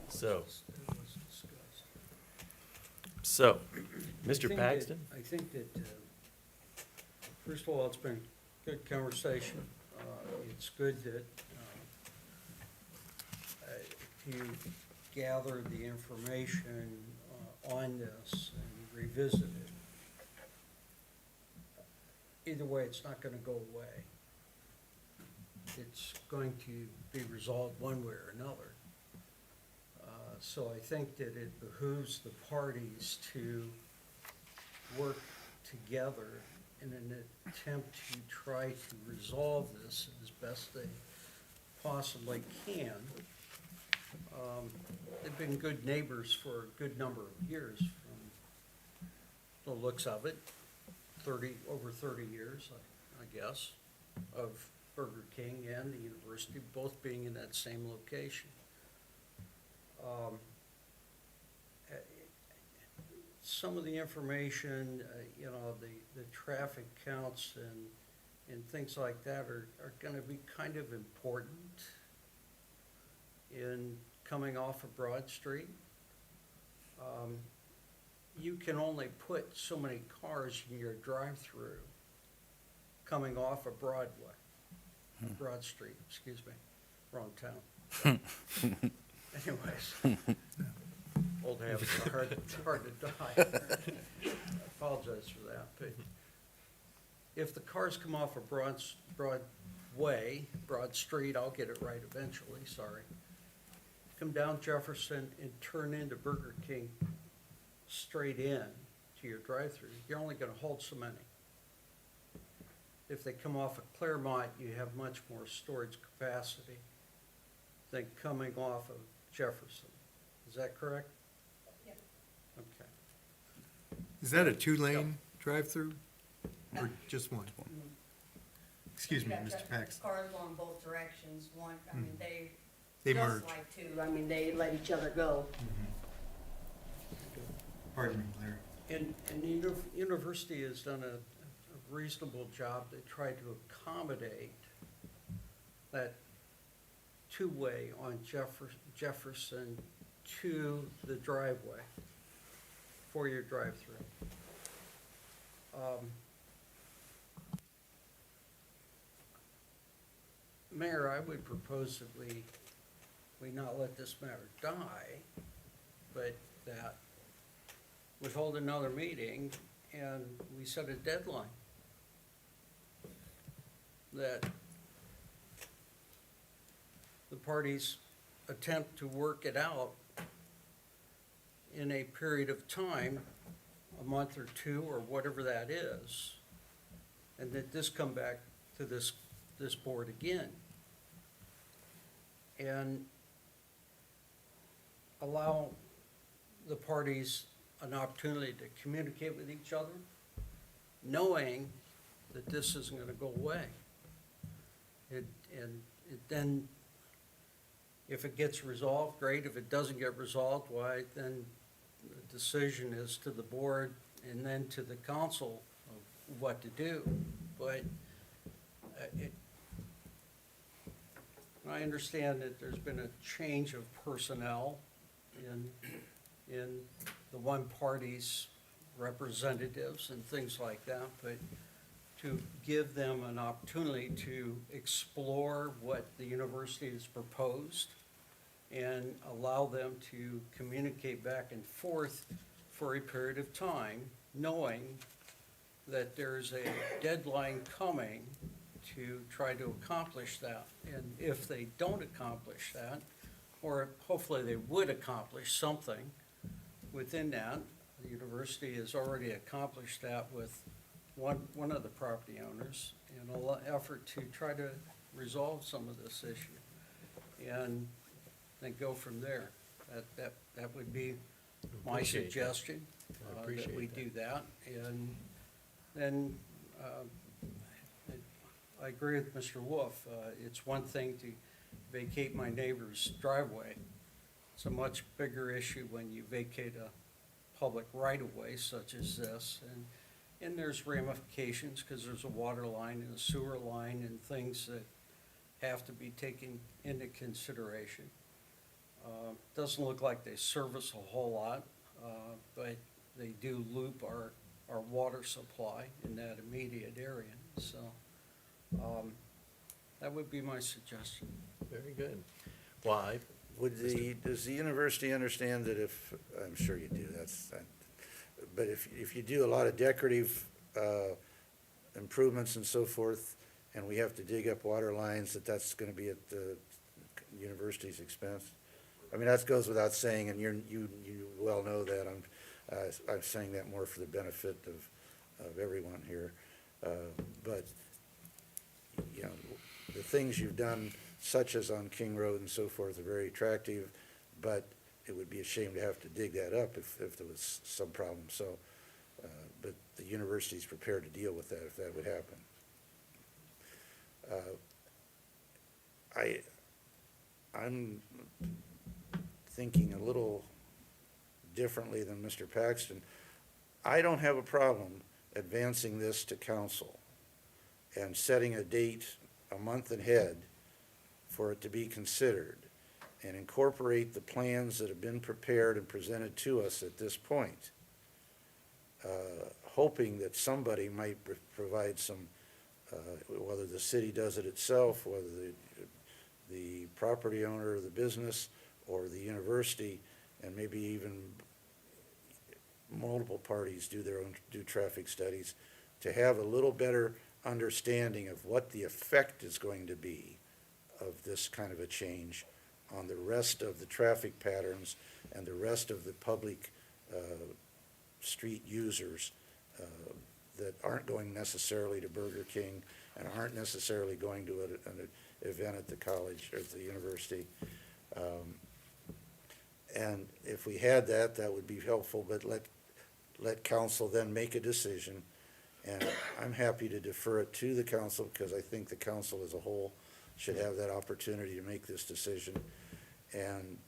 So, Mr. Paxton? I think that, first of all, it's been a good conversation. It's good that you gathered the information on this and revisited it. Either way, it's not going to go away. It's going to be resolved one way or another. So I think that it behooves the parties to work together in an attempt to try to resolve this as best they possibly can. They've been good neighbors for a good number of years, from the looks of it, over 30 years, I guess, of Burger King and the university, both being in that same location. Some of the information, the traffic counts and things like that are gonna be kind of important in coming off of Broad Street. You can only put so many cars in your drive-through coming off of Broad Street, excuse me, wrong town. Anyways, old habits are hard to die. I apologize for that, but if the cars come off of Broad Street, I'll get it right eventually, sorry. Come down Jefferson and turn into Burger King straight in to your drive-through, you're only gonna hold so many. If they come off of Claremont, you have much more storage capacity than coming off of Jefferson. Is that correct? Yeah. Okay. Is that a two-lane drive-through or just one? Excuse me, You got Mr. Paxton. cars going both directions, one, I mean, They just merge. like two, I mean, they let each other go. Pardon me, Larry. And the university has done a reasonable job to try to accommodate that two-way on Jefferson to the driveway for your drive-through. Mayor, I would propose that we not let this matter die, but that we hold another meeting and we set a deadline. That the parties attempt to work it out in a period of time, a month or two, or whatever that is, and that this come back to this board again. And allow the parties an opportunity to communicate with each other, knowing that this isn't gonna go away. Then, if it gets resolved, great. If it doesn't get resolved, why, then the decision is to the board and then to the council of what to do. But I understand that there's been a change of personnel in the one party's representatives and things like that, but to give them an opportunity to explore what the university has proposed and allow them to communicate back and forth for a period of time, knowing that there's a deadline coming to try to accomplish that. And if they don't accomplish that, or hopefully they would accomplish something within that, the university has already accomplished that with one of the property owners in an effort to try to resolve some of this issue. And then go from there. That would be my Appreciate that. suggestion, I appreciate that we that. do that. And then, I agree with Mr. Wolf. It's one thing to vacate my neighbor's driveway. It's a much bigger issue when you vacate a public right-of-way such as this. And there's ramifications because there's a water line and a sewer line and things that have to be taken into consideration. Doesn't look like they service a whole lot, but they do loop our water supply in that immediate area. So that would be my suggestion. Very good. Well, Does the university understand that if, I'm sure you do, but if you do a lot of decorative improvements and so forth, and we have to dig up water lines, that's gonna be at the university's expense? I mean, that goes without saying, and you well know that. I'm saying that more for the benefit of everyone here. But, you know, the things you've done, such as on King Road and so forth, are very attractive, but it would be a shame to have to dig that up if there was some problem. So, but the university's prepared to deal with that if that would happen. I'm thinking a little differently than Mr. Paxton. I don't have a problem advancing this to council and setting a date a month ahead for it to be considered and incorporate the plans that have been prepared and presented to us at this point, hoping that somebody might provide some, whether the city does it itself, whether the property owner of the business or the university, and maybe even multiple parties do traffic studies, to have a little better understanding of what the effect is going to be of this kind of a change on the rest of the traffic patterns and the rest of the public street users that aren't going necessarily to Burger King and aren't necessarily going to an event at the college or at the university. And if we had that, that would be helpful, but let council then make a decision. And I'm happy to defer it to the council because I think the council as a whole should have that opportunity to make this decision and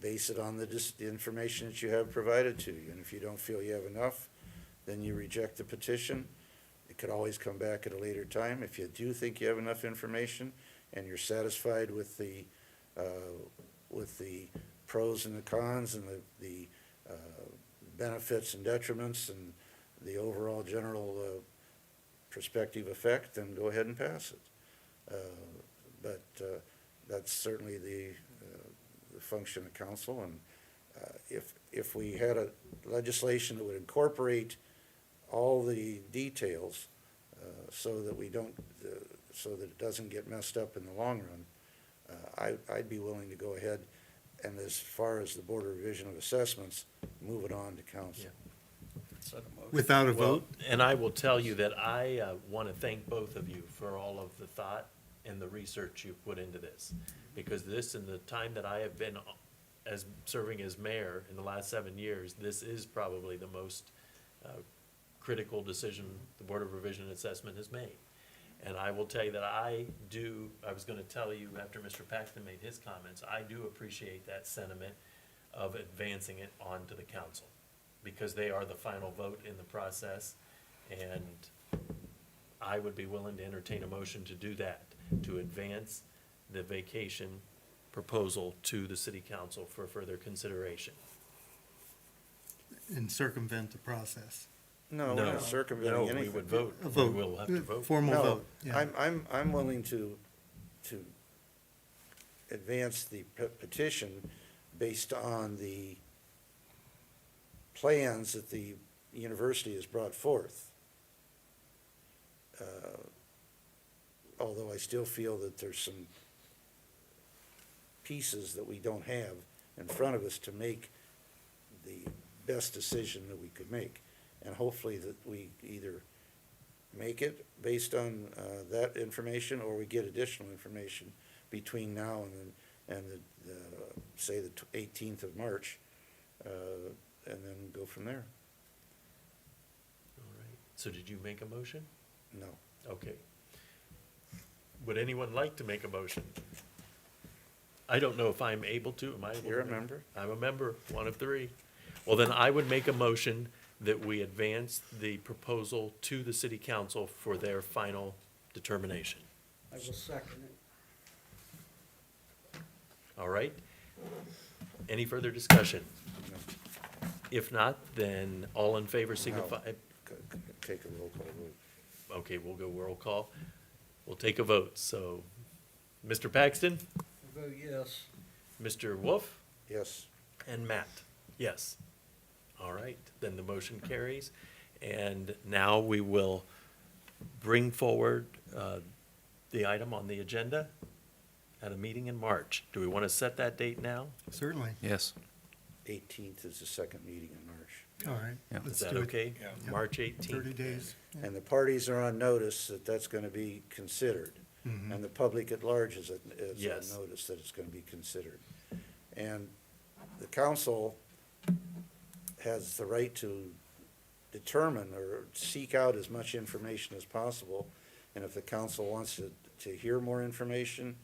base it on the information that you have provided to you. And if you don't feel you have enough, then you reject the petition. It could always come back at a later time. If you do think you have enough information, and you're satisfied with the pros and the cons and the benefits and detriments and the overall general prospective effect, then go ahead and pass it. But that's certainly the function of council, and if we had a legislation that would incorporate all the details so that we don't, so that it doesn't get messed up in the long run, I'd be willing to go ahead, and as far as the Board of Revision of Assessments, move it on to council. Without a Well, vote? and I will tell you that I want to thank both of you for all of the thought and the research you've put into this. Because this, in the time that I have been as serving as mayor in the last 7 years, this is probably the most critical decision the Board of Revision and Assessment has made. And I will tell you that I was going to tell you after Mr. Paxton made his comments, I do appreciate that sentiment of advancing it on to the council, because they are the final vote in the process, and I would be willing to entertain a motion to do that, to advance the vacation proposal to the city council for further consideration. And circumvent the process. No, we're not circumventing anything. No, we would vote. A vote. We will have to vote. Formal No, vote, yeah. I'm willing to advance the petition based on the plans that the university has brought forth. Although I still feel that there's some pieces that we don't have in front of us to make the best decision that we could make. And hopefully that we either make it based on that information, or we get additional information between now and the say the 18th of March, and then go from there. All right. So did you make a motion? No. Okay. Would anyone like to make a motion? I don't know if I'm able to. Am I able to? You're a make- member. I'm a member, one of three. Well, then I would make a motion that we advance the proposal to the city council for their final determination. I will second it. All right? Any further discussion? If not, then all in favor signify. Take a roll call vote. Okay, we'll go roll call. We'll take a vote. So, Mr. Paxton, I'll vote yes. Mr. Wolf, Yes. and Matt, yes. All right, then the motion carries. And now we will bring forward the item on the agenda at a meeting in March. Do we want to set that date now? Certainly. Yes. 18th is the second meeting in March. All right. Yeah. Let's Is that do it. okay? Yeah. March 18th. 30 days. Yeah. And the parties are on notice that that's going to be considered. Mhm. And the public at large is Yes. on notice that it's going to be considered. And the council has the right to determine or seek out as much information as possible. And if the council wants to hear more information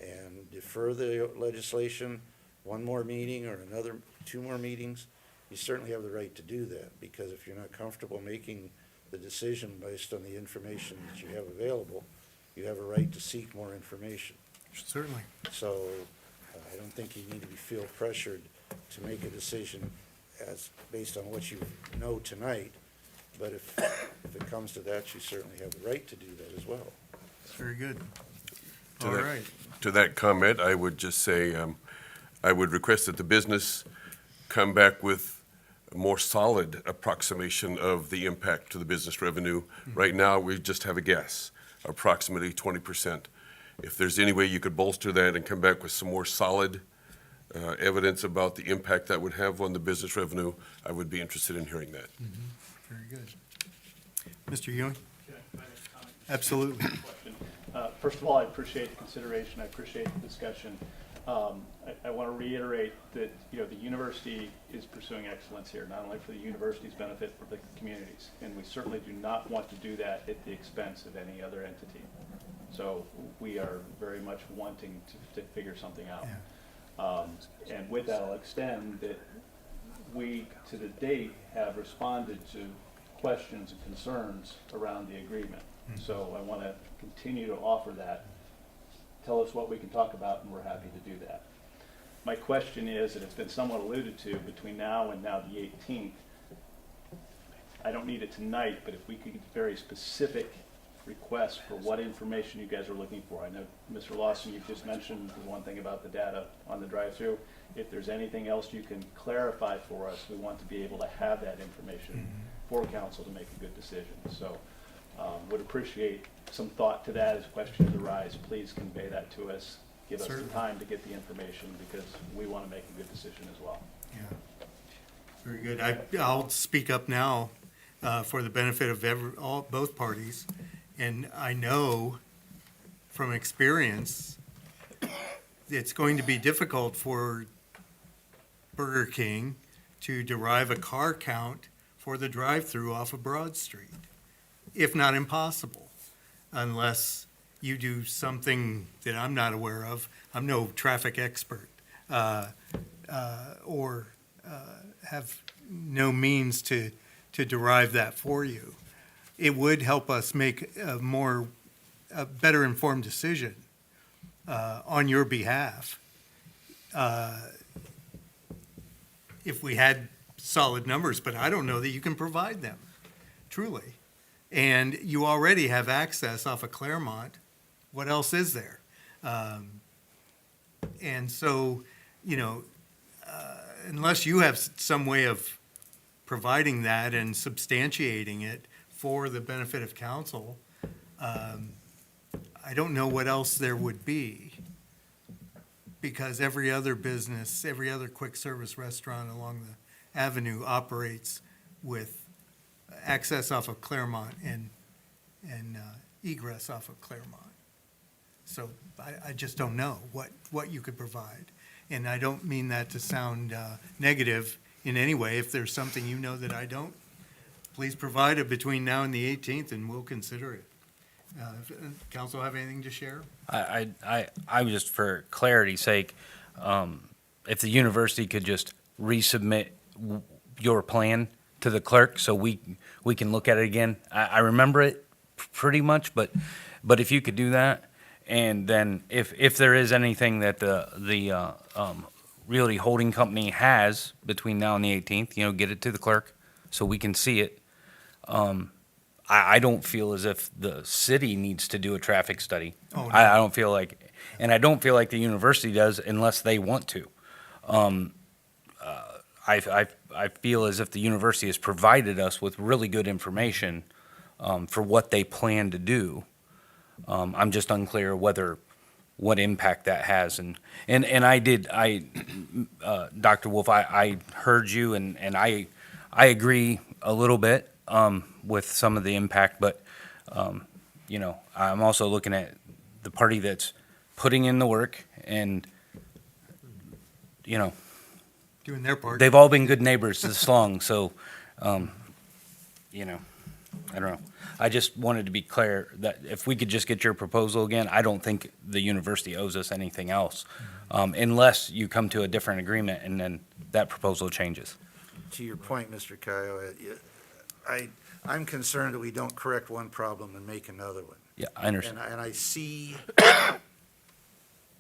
and defer the legislation one more meeting or another, 2 more meetings, you certainly have the right to do that, because if you're not comfortable making the decision based on the information that you have available, you have a right to seek more information. Certainly. So I don't think you need to feel pressured to make a decision as, based on what you know tonight. But if it comes to that, you certainly have the right to do that as well. Very good. To All that- right. To that comment, I would just say, I would request that the business come back with a more solid approximation of the impact to the business revenue. Right now, we just have a guess, approximately 20%. If there's any way you could bolster that and come back with some more solid evidence about the impact that would have on the business revenue, I would be interested in hearing that. Very good. Mr. Ewing? Absolutely. First of all, I appreciate the consideration, I appreciate the discussion. I want to reiterate that, the university is pursuing excellence here, not only for the university's benefit, but the communities. And we certainly do not want to do that at the expense of any other entity. So we are very much wanting to figure something out. And with that, I'll extend that we, to the date, have responded to questions and concerns around the agreement. So I want to continue to offer that tell us what we can talk about, and we're happy to do that. My question is, and it's been somewhat alluded to, between now and now the 18th, I don't need it tonight, but if we could get very specific requests for what information you guys are looking for. I know, Mr. Lawson, you've just mentioned the one thing about the data on the drive-through. If there's anything else you can clarify for us, we want to be able to have that information for council to make a good decision. So would appreciate some thought to that as questions arise. Please convey that to us. Give us the Certainly. time to get the information because we want to make a good decision as well. Yeah. Very good. I'll speak up now for the benefit of both parties. And I know from experience, it's going to be difficult for Burger King to derive a car count for the drive-through off of Broad Street, if not impossible, unless you do something that I'm not aware of. I'm no traffic expert, or have no means to derive that for you. It would help us make a better informed decision on your behalf if we had solid numbers, but I don't know that you can provide them, truly. And you already have access off of Claremont. What else is there? And so, unless you have some way of providing that and substantiating it for the benefit of council, I don't know what else there would be. Because every other business, every other quick service restaurant along the avenue operates with access off of Claremont and egress off of Claremont. So I just don't know what you could provide. And I don't mean that to sound negative in any way. If there's something you know that I don't, please provide it between now and the 18th, and we'll consider it. Council have anything to share? I was just for clarity's sake, if the university could just resubmit your plan to the clerk so we can look at it again. I remember it pretty much, but if you could do that, and then if there is anything that the Realty Holding Company has between now and the 18th, get it to the clerk so we can see it. I don't feel as if the city needs to do a traffic study. Oh, no. I don't feel like, and I don't feel like the university does unless they want to. I feel as if the university has provided us with really good information for what they plan to do. I'm just unclear what impact that has. And Dr. Wolf, I heard you and I agree a little bit with some of the impact, but I'm also looking at the party that's putting in the work and Doing their part. they've all been good neighbors this long, so I don't know. I just wanted to be clear that if we could just get your proposal again, I don't think the university owes us anything else, unless you come to a different agreement and then that proposal changes. To your point, Mr. Caio, I'm concerned that we don't correct one problem and make another one. Yeah, I understand. And I see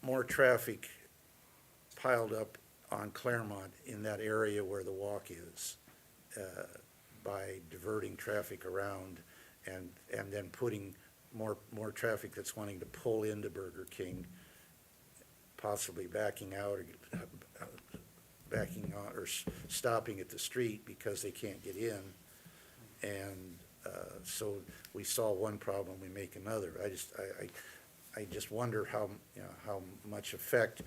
more traffic piled up on Claremont in that area where the walk is, by diverting traffic around and then putting more traffic that's wanting to pull into Burger King, possibly backing out or backing on or stopping at the street because they can't get in. And so we solve one problem, we make another. I just wonder how much effect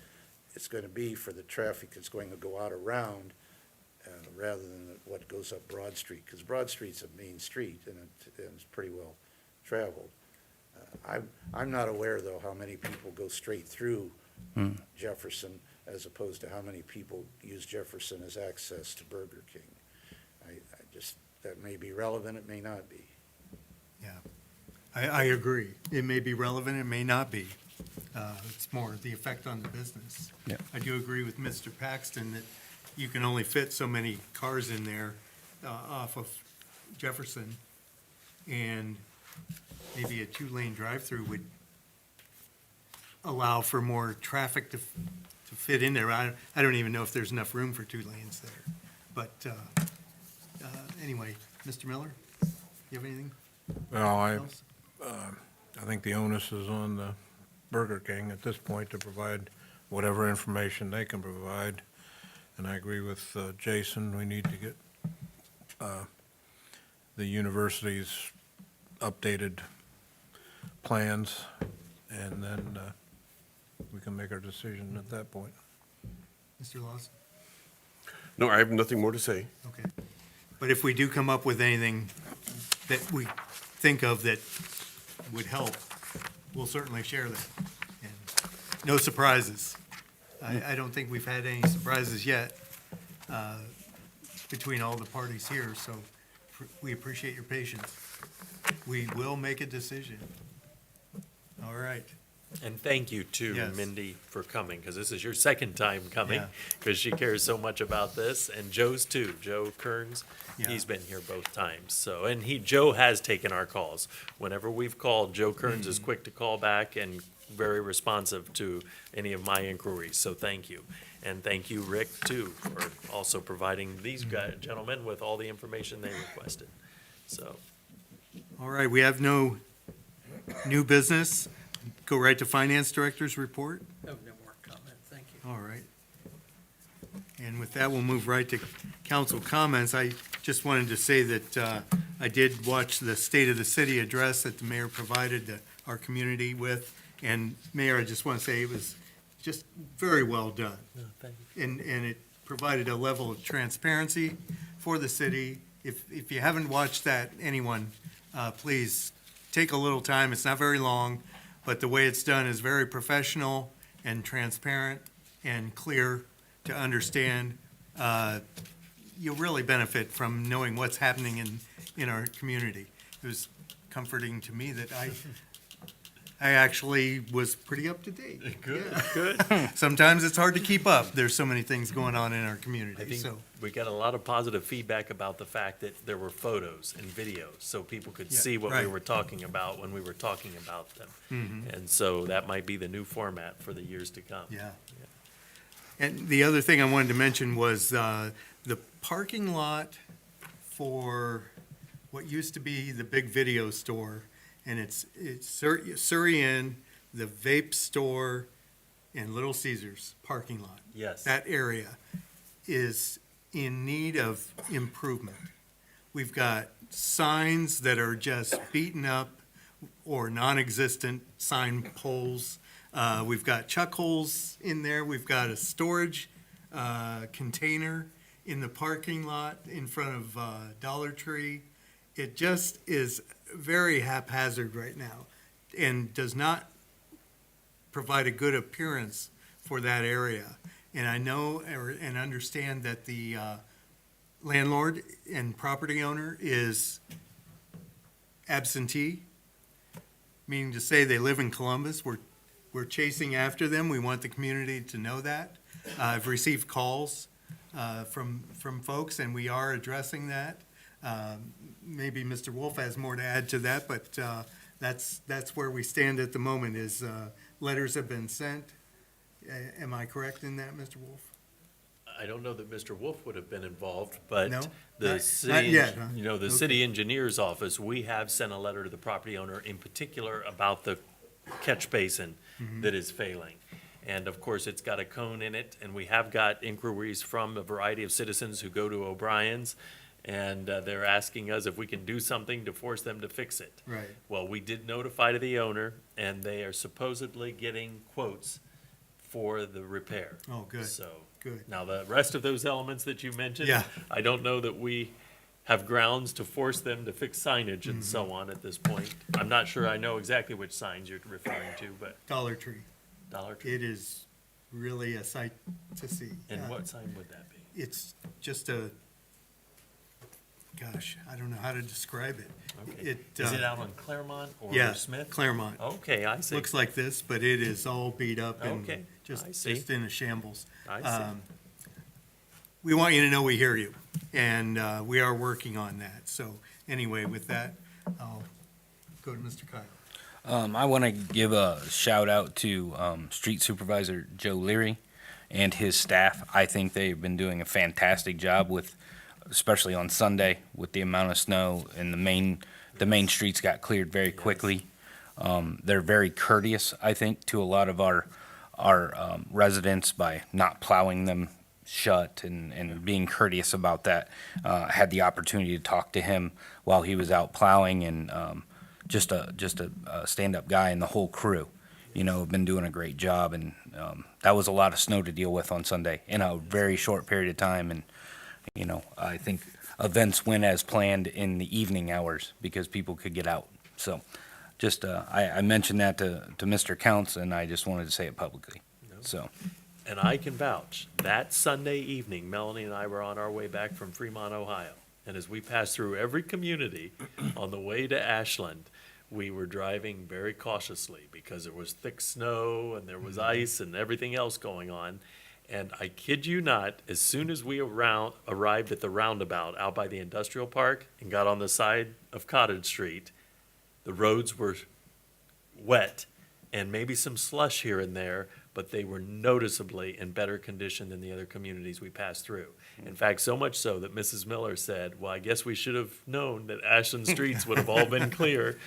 it's going to be for the traffic that's going to go out around rather than what goes up Broad Street, because Broad Street's a main street and it's pretty well traveled. I'm not aware, though, how many people go straight through Jefferson as opposed to how many people use Jefferson as access to Burger King. That may be relevant, it may not be. Yeah, I agree. It may be relevant, it may not be. It's more the effect on the business. Yeah. I do agree with Mr. Paxton that you can only fit so many cars in there off of Jefferson, and maybe a two-lane drive-through would allow for more traffic to fit in there. I don't even know if there's enough room for 2 lanes there. But anyway, Mr. Miller, you have anything Well, else? I think the onus is on the Burger King at this point to provide whatever information they can provide. And I agree with Jason, we need to get the university's updated plans, and then we can make our decision at that point. Mr. Lawson? No, I have nothing more to say. Okay. But if we do come up with anything that we think of that would help, we'll certainly share that. And no surprises. I don't think we've had any surprises yet between all the parties here, so we appreciate your patience. We will make a decision. All right. And thank you to Yes. Mindy for coming, because this is your second time coming, Yeah. because she cares so much about this, and Joe's too. Joe Kearns, Yeah. he's been here both times, so, and Joe has taken our calls. Whenever we've called, Joe Kearns is quick to call back and very responsive to any of my inquiries, so thank you. And thank you, Rick, too, for also providing these gentlemen with all the information they requested, so. All right, we have no new business. Go right to Finance Director's report. I have no more comment, thank you. All right. And with that, we'll move right to council comments. I just wanted to say that I did watch the State of the City address that the mayor provided our community with. And Mayor, I just want to say it was just very well done. Thank you. And it provided a level of transparency for the city. If you haven't watched that, anyone, please take a little time. It's not very long, but the way it's done is very professional and transparent and clear to understand. You'll really benefit from knowing what's happening in our community. It was comforting to me that I actually was pretty up to date. Good, Yeah. good. Sometimes it's hard to keep up. There's so many things going on in our I community, think so. we got a lot of positive feedback about the fact that there were photos and videos, so people could Yeah, see what we right. were talking about when we were talking about them. Mhm. And so that might be the new format for the years to come. Yeah. And the other thing I wanted to mention was the parking lot for what used to be the big video store, and it's Surrey Inn, the vape store, and Little Caesars parking lot. Yes. That area is in need of improvement. We've got signs that are just beaten up or non-existent sign poles. We've got chuck holes in there. We've got a storage container in the parking lot in front of Dollar Tree. It just is very haphazard right now and does not provide a good appearance for that area. And I know and understand that the landlord and property owner is absentee, meaning to say they live in Columbus. We're chasing after them. We want the community to know that. I've received calls from folks, and we are addressing that. Maybe Mr. Wolf has more to add to that, but that's where we stand at the moment, is letters have been sent. Am I correct in that, Mr. Wolf? I don't know that Mr. Wolf would have been involved, but No? the Not city, yet, huh? you know, the Okay. city engineer's office, we have sent a letter to the property owner in particular about the catch basin Mm-hmm. that is failing. And of course, it's got a cone in it, and we have got inquiries from a variety of citizens who go to O'Brien's, and they're asking us if we can do something to force them to fix it. Right. Well, we did notify to the owner, and they are supposedly getting quotes for the repair. Oh, good, So, good. now the rest of those elements that you mentioned. Yeah. I don't know that we have grounds to force them to fix signage and Mm-hmm. so on at this point. I'm not sure I know exactly which signs you're referring to, but Dollar Tree. Dollar Tree. It is really a sight to see. And what sign would that be? It's just a, gosh, I don't know how to describe it. Okay. Is it out on Claremont or Yeah, Smith? Claremont. Okay, I see. Looks like this, but it is all beat up and Okay, just I see. in a shambles. I see. We want you to know we hear you, and we are working on that. So anyway, with that, I'll go to Mr. Kyle. I want to give a shout out to Street Supervisor Joe Leary and his staff. I think they've been doing a fantastic job with, especially on Sunday, with the amount of snow and the main streets got cleared very quickly. They're very courteous, I think, to a lot of our residents by not plowing them shut and being courteous about that. I had the opportunity to talk to him while he was out plowing, and just a stand-up guy, and the whole crew, have been doing a great job. And that was a lot of snow to deal with on Sunday in a very short period of time. And, I think events went as planned in the evening hours because people could get out. So just, I mentioned that to Mr. Counts, and I just wanted to say it publicly. So. And I can vouch, that Sunday evening, Melanie and I were on our way back from Fremont, Ohio. And as we passed through every community on the way to Ashland, we were driving very cautiously because there was thick snow and there was ice and everything else going on. And I kid you not, as soon as we arrived at the roundabout out by the industrial park and got on the side of Cottage Street, the roads were wet and maybe some slush here and there, but they were noticeably in better condition than the other communities we passed through. In fact, so much so that Mrs. Miller said, well, I guess we should have known that Ashland streets would have all been clear.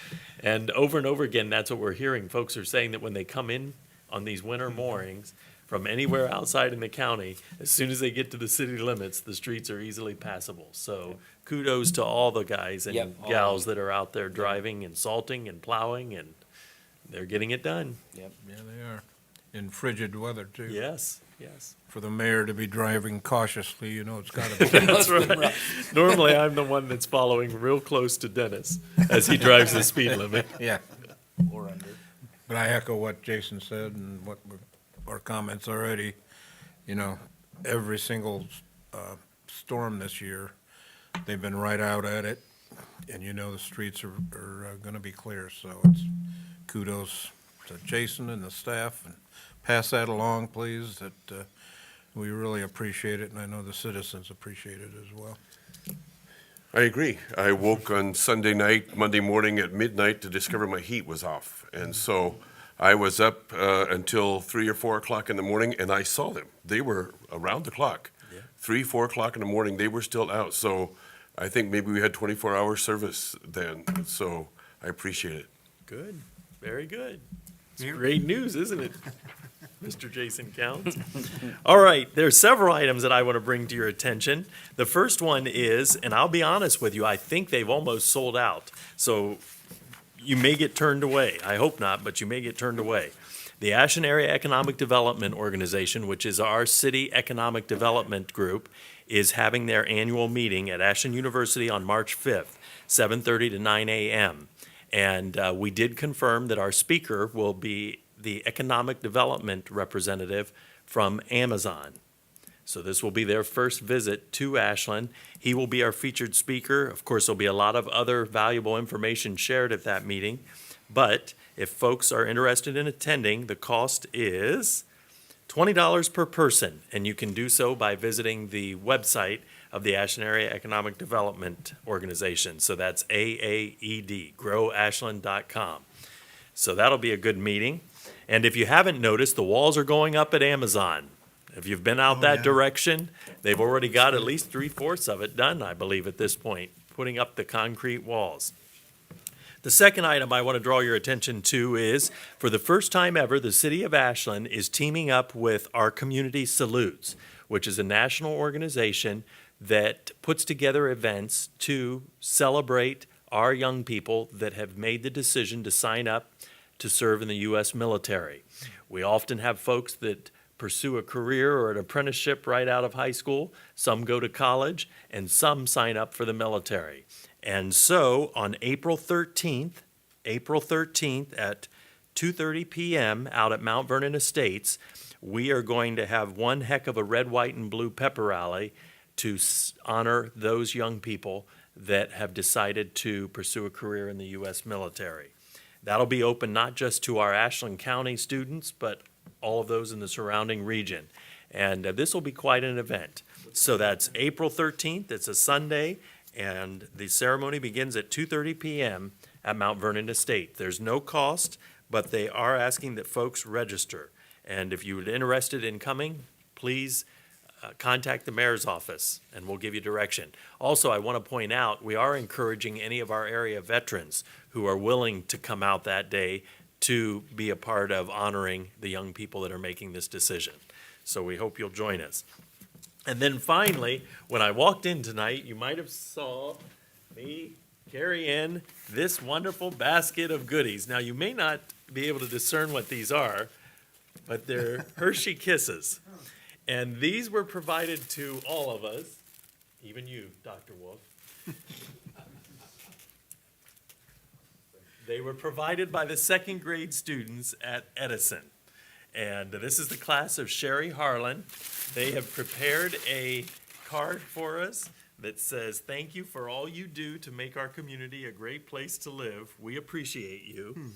And over again, that's what we're hearing. Folks are saying that when they come in on these winter mornings from anywhere outside in the county, as soon as they get to the city limits, the streets are easily passable. So kudos to all the guys and Yep, all gals that are out there driving and salting and plowing, and they're getting it done. Yep. Yeah, they are. In frigid weather, too. Yes, yes. For the mayor to be driving cautiously, it's got to be. That's right. Normally, I'm the one that's following real close to Dennis as he drives the speed limit. Yeah. Or under. But I echo what Jason said and our comments already. Every single storm this year, they've been right out at it, and the streets are going to be clear. So it's kudos to Jason and the staff, and pass that along, please, that we really appreciate it, and I know the citizens appreciate it as well. I agree. I woke on Sunday night, Monday morning at midnight to discover my heat was off. And so I was up until 3 or 4 o'clock in the morning, and I saw them. They were around the clock. 3, 4 o'clock in the morning, they were still out. So I think maybe we had 24-hour service then. So I appreciate it. Good, very good. It's great news, isn't it, Mr. Jason Counts? All right, there are several items that I want to bring to your attention. The first one is, and I'll be honest with you, I think they've almost sold out. So you may get turned away. I hope not, but you may get turned away. The Ashland Area Economic Development Organization, which is our city economic development group, is having their annual meeting at Ashland University on March 5th, 7:30 to 9 a.m. And we did confirm that our speaker will be the economic development representative from Amazon. So this will be their first visit to Ashland. He will be our featured speaker. Of course, there'll be a lot of other valuable information shared at that meeting. But if folks are interested in attending, the cost is $20 per person, and you can do so by visiting the website of the Ashland Area Economic Development Organization. So that's AAED, growashland.com. So that'll be a good meeting. And if you haven't noticed, the walls are going up at Amazon. If you've been out that direction, they've already got at least 3/4 of it done, I believe, at this point, putting up the concrete walls. The second item I want to draw your attention to is, for the first time ever, the city of Ashland is teaming up with our Community Salutes, which is a national organization that puts together events to celebrate our young people that have made the decision to sign up to serve in the U.S. military. We often have folks that pursue a career or an apprenticeship right out of high school. Some go to college, and some sign up for the military. And so on April 13th at 2:30 p.m. out at Mount Vernon Estates, we are going to have one heck of a red, white, and blue pepper rally to honor those young people that have decided to pursue a career in the U.S. military. That'll be open not just to our Ashland County students, but all of those in the surrounding region. And this will be quite an event. So that's April 13th. It's a Sunday, and the ceremony begins at 2:30 p.m. at Mount Vernon Estate. There's no cost, but they are asking that folks register. And if you're interested in coming, please contact the mayor's office and we'll give you direction. Also, I want to point out, we are encouraging any of our area veterans who are willing to come out that day to be a part of honoring the young people that are making this decision. So we hope you'll join us. And then finally, when I walked in tonight, you might have saw me carry in this wonderful basket of goodies. Now, you may not be able to discern what these are, but they're Hershey Kisses. And these were provided to all of us, even you, Dr. Wolf. They were provided by the second grade students at Edison. And this is the class of Sherry Harlan. They have prepared a card for us that says, "Thank you for all you do to make our community a great place to live. We appreciate you."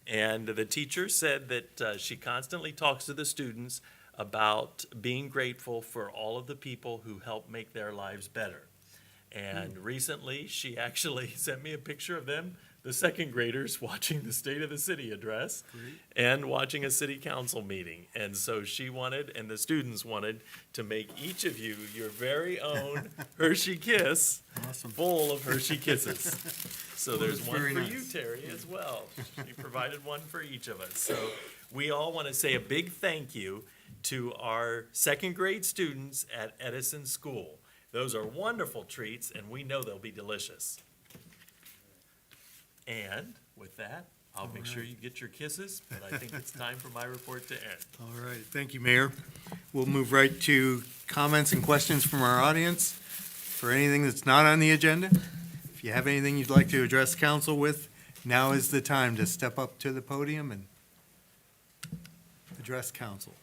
And the teacher said that she constantly talks to the students about being grateful for all of the people who help make their lives better. And recently, she actually sent me a picture of them, the second graders, watching the State of the City address and watching a city council meeting. And so she wanted, and the students wanted, to make each of you your very own Hershey Kiss full of Hershey Kisses. So there's that's one very for nice. you, Terry, as well. She provided one for each of us. So we all want to say a big thank you to our second grade students at Edison School. Those are wonderful treats, and we know they'll be delicious. And with that, I'll make sure you get your kisses, but I think it's time for my report to end. All right, thank you, Mayor. We'll move right to comments and questions from our audience for anything that's not on the agenda. If you have anything you'd like to address council with, now is the time to step up to the podium and address council.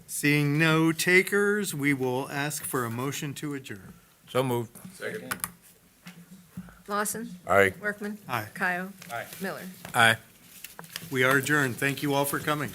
Seeing no takers, we will ask for a motion to adjourn. So moved. Second. Lawson. Aye. Workman. Aye. Kyle. Aye. Miller. Aye. We are adjourned. Thank you all for coming.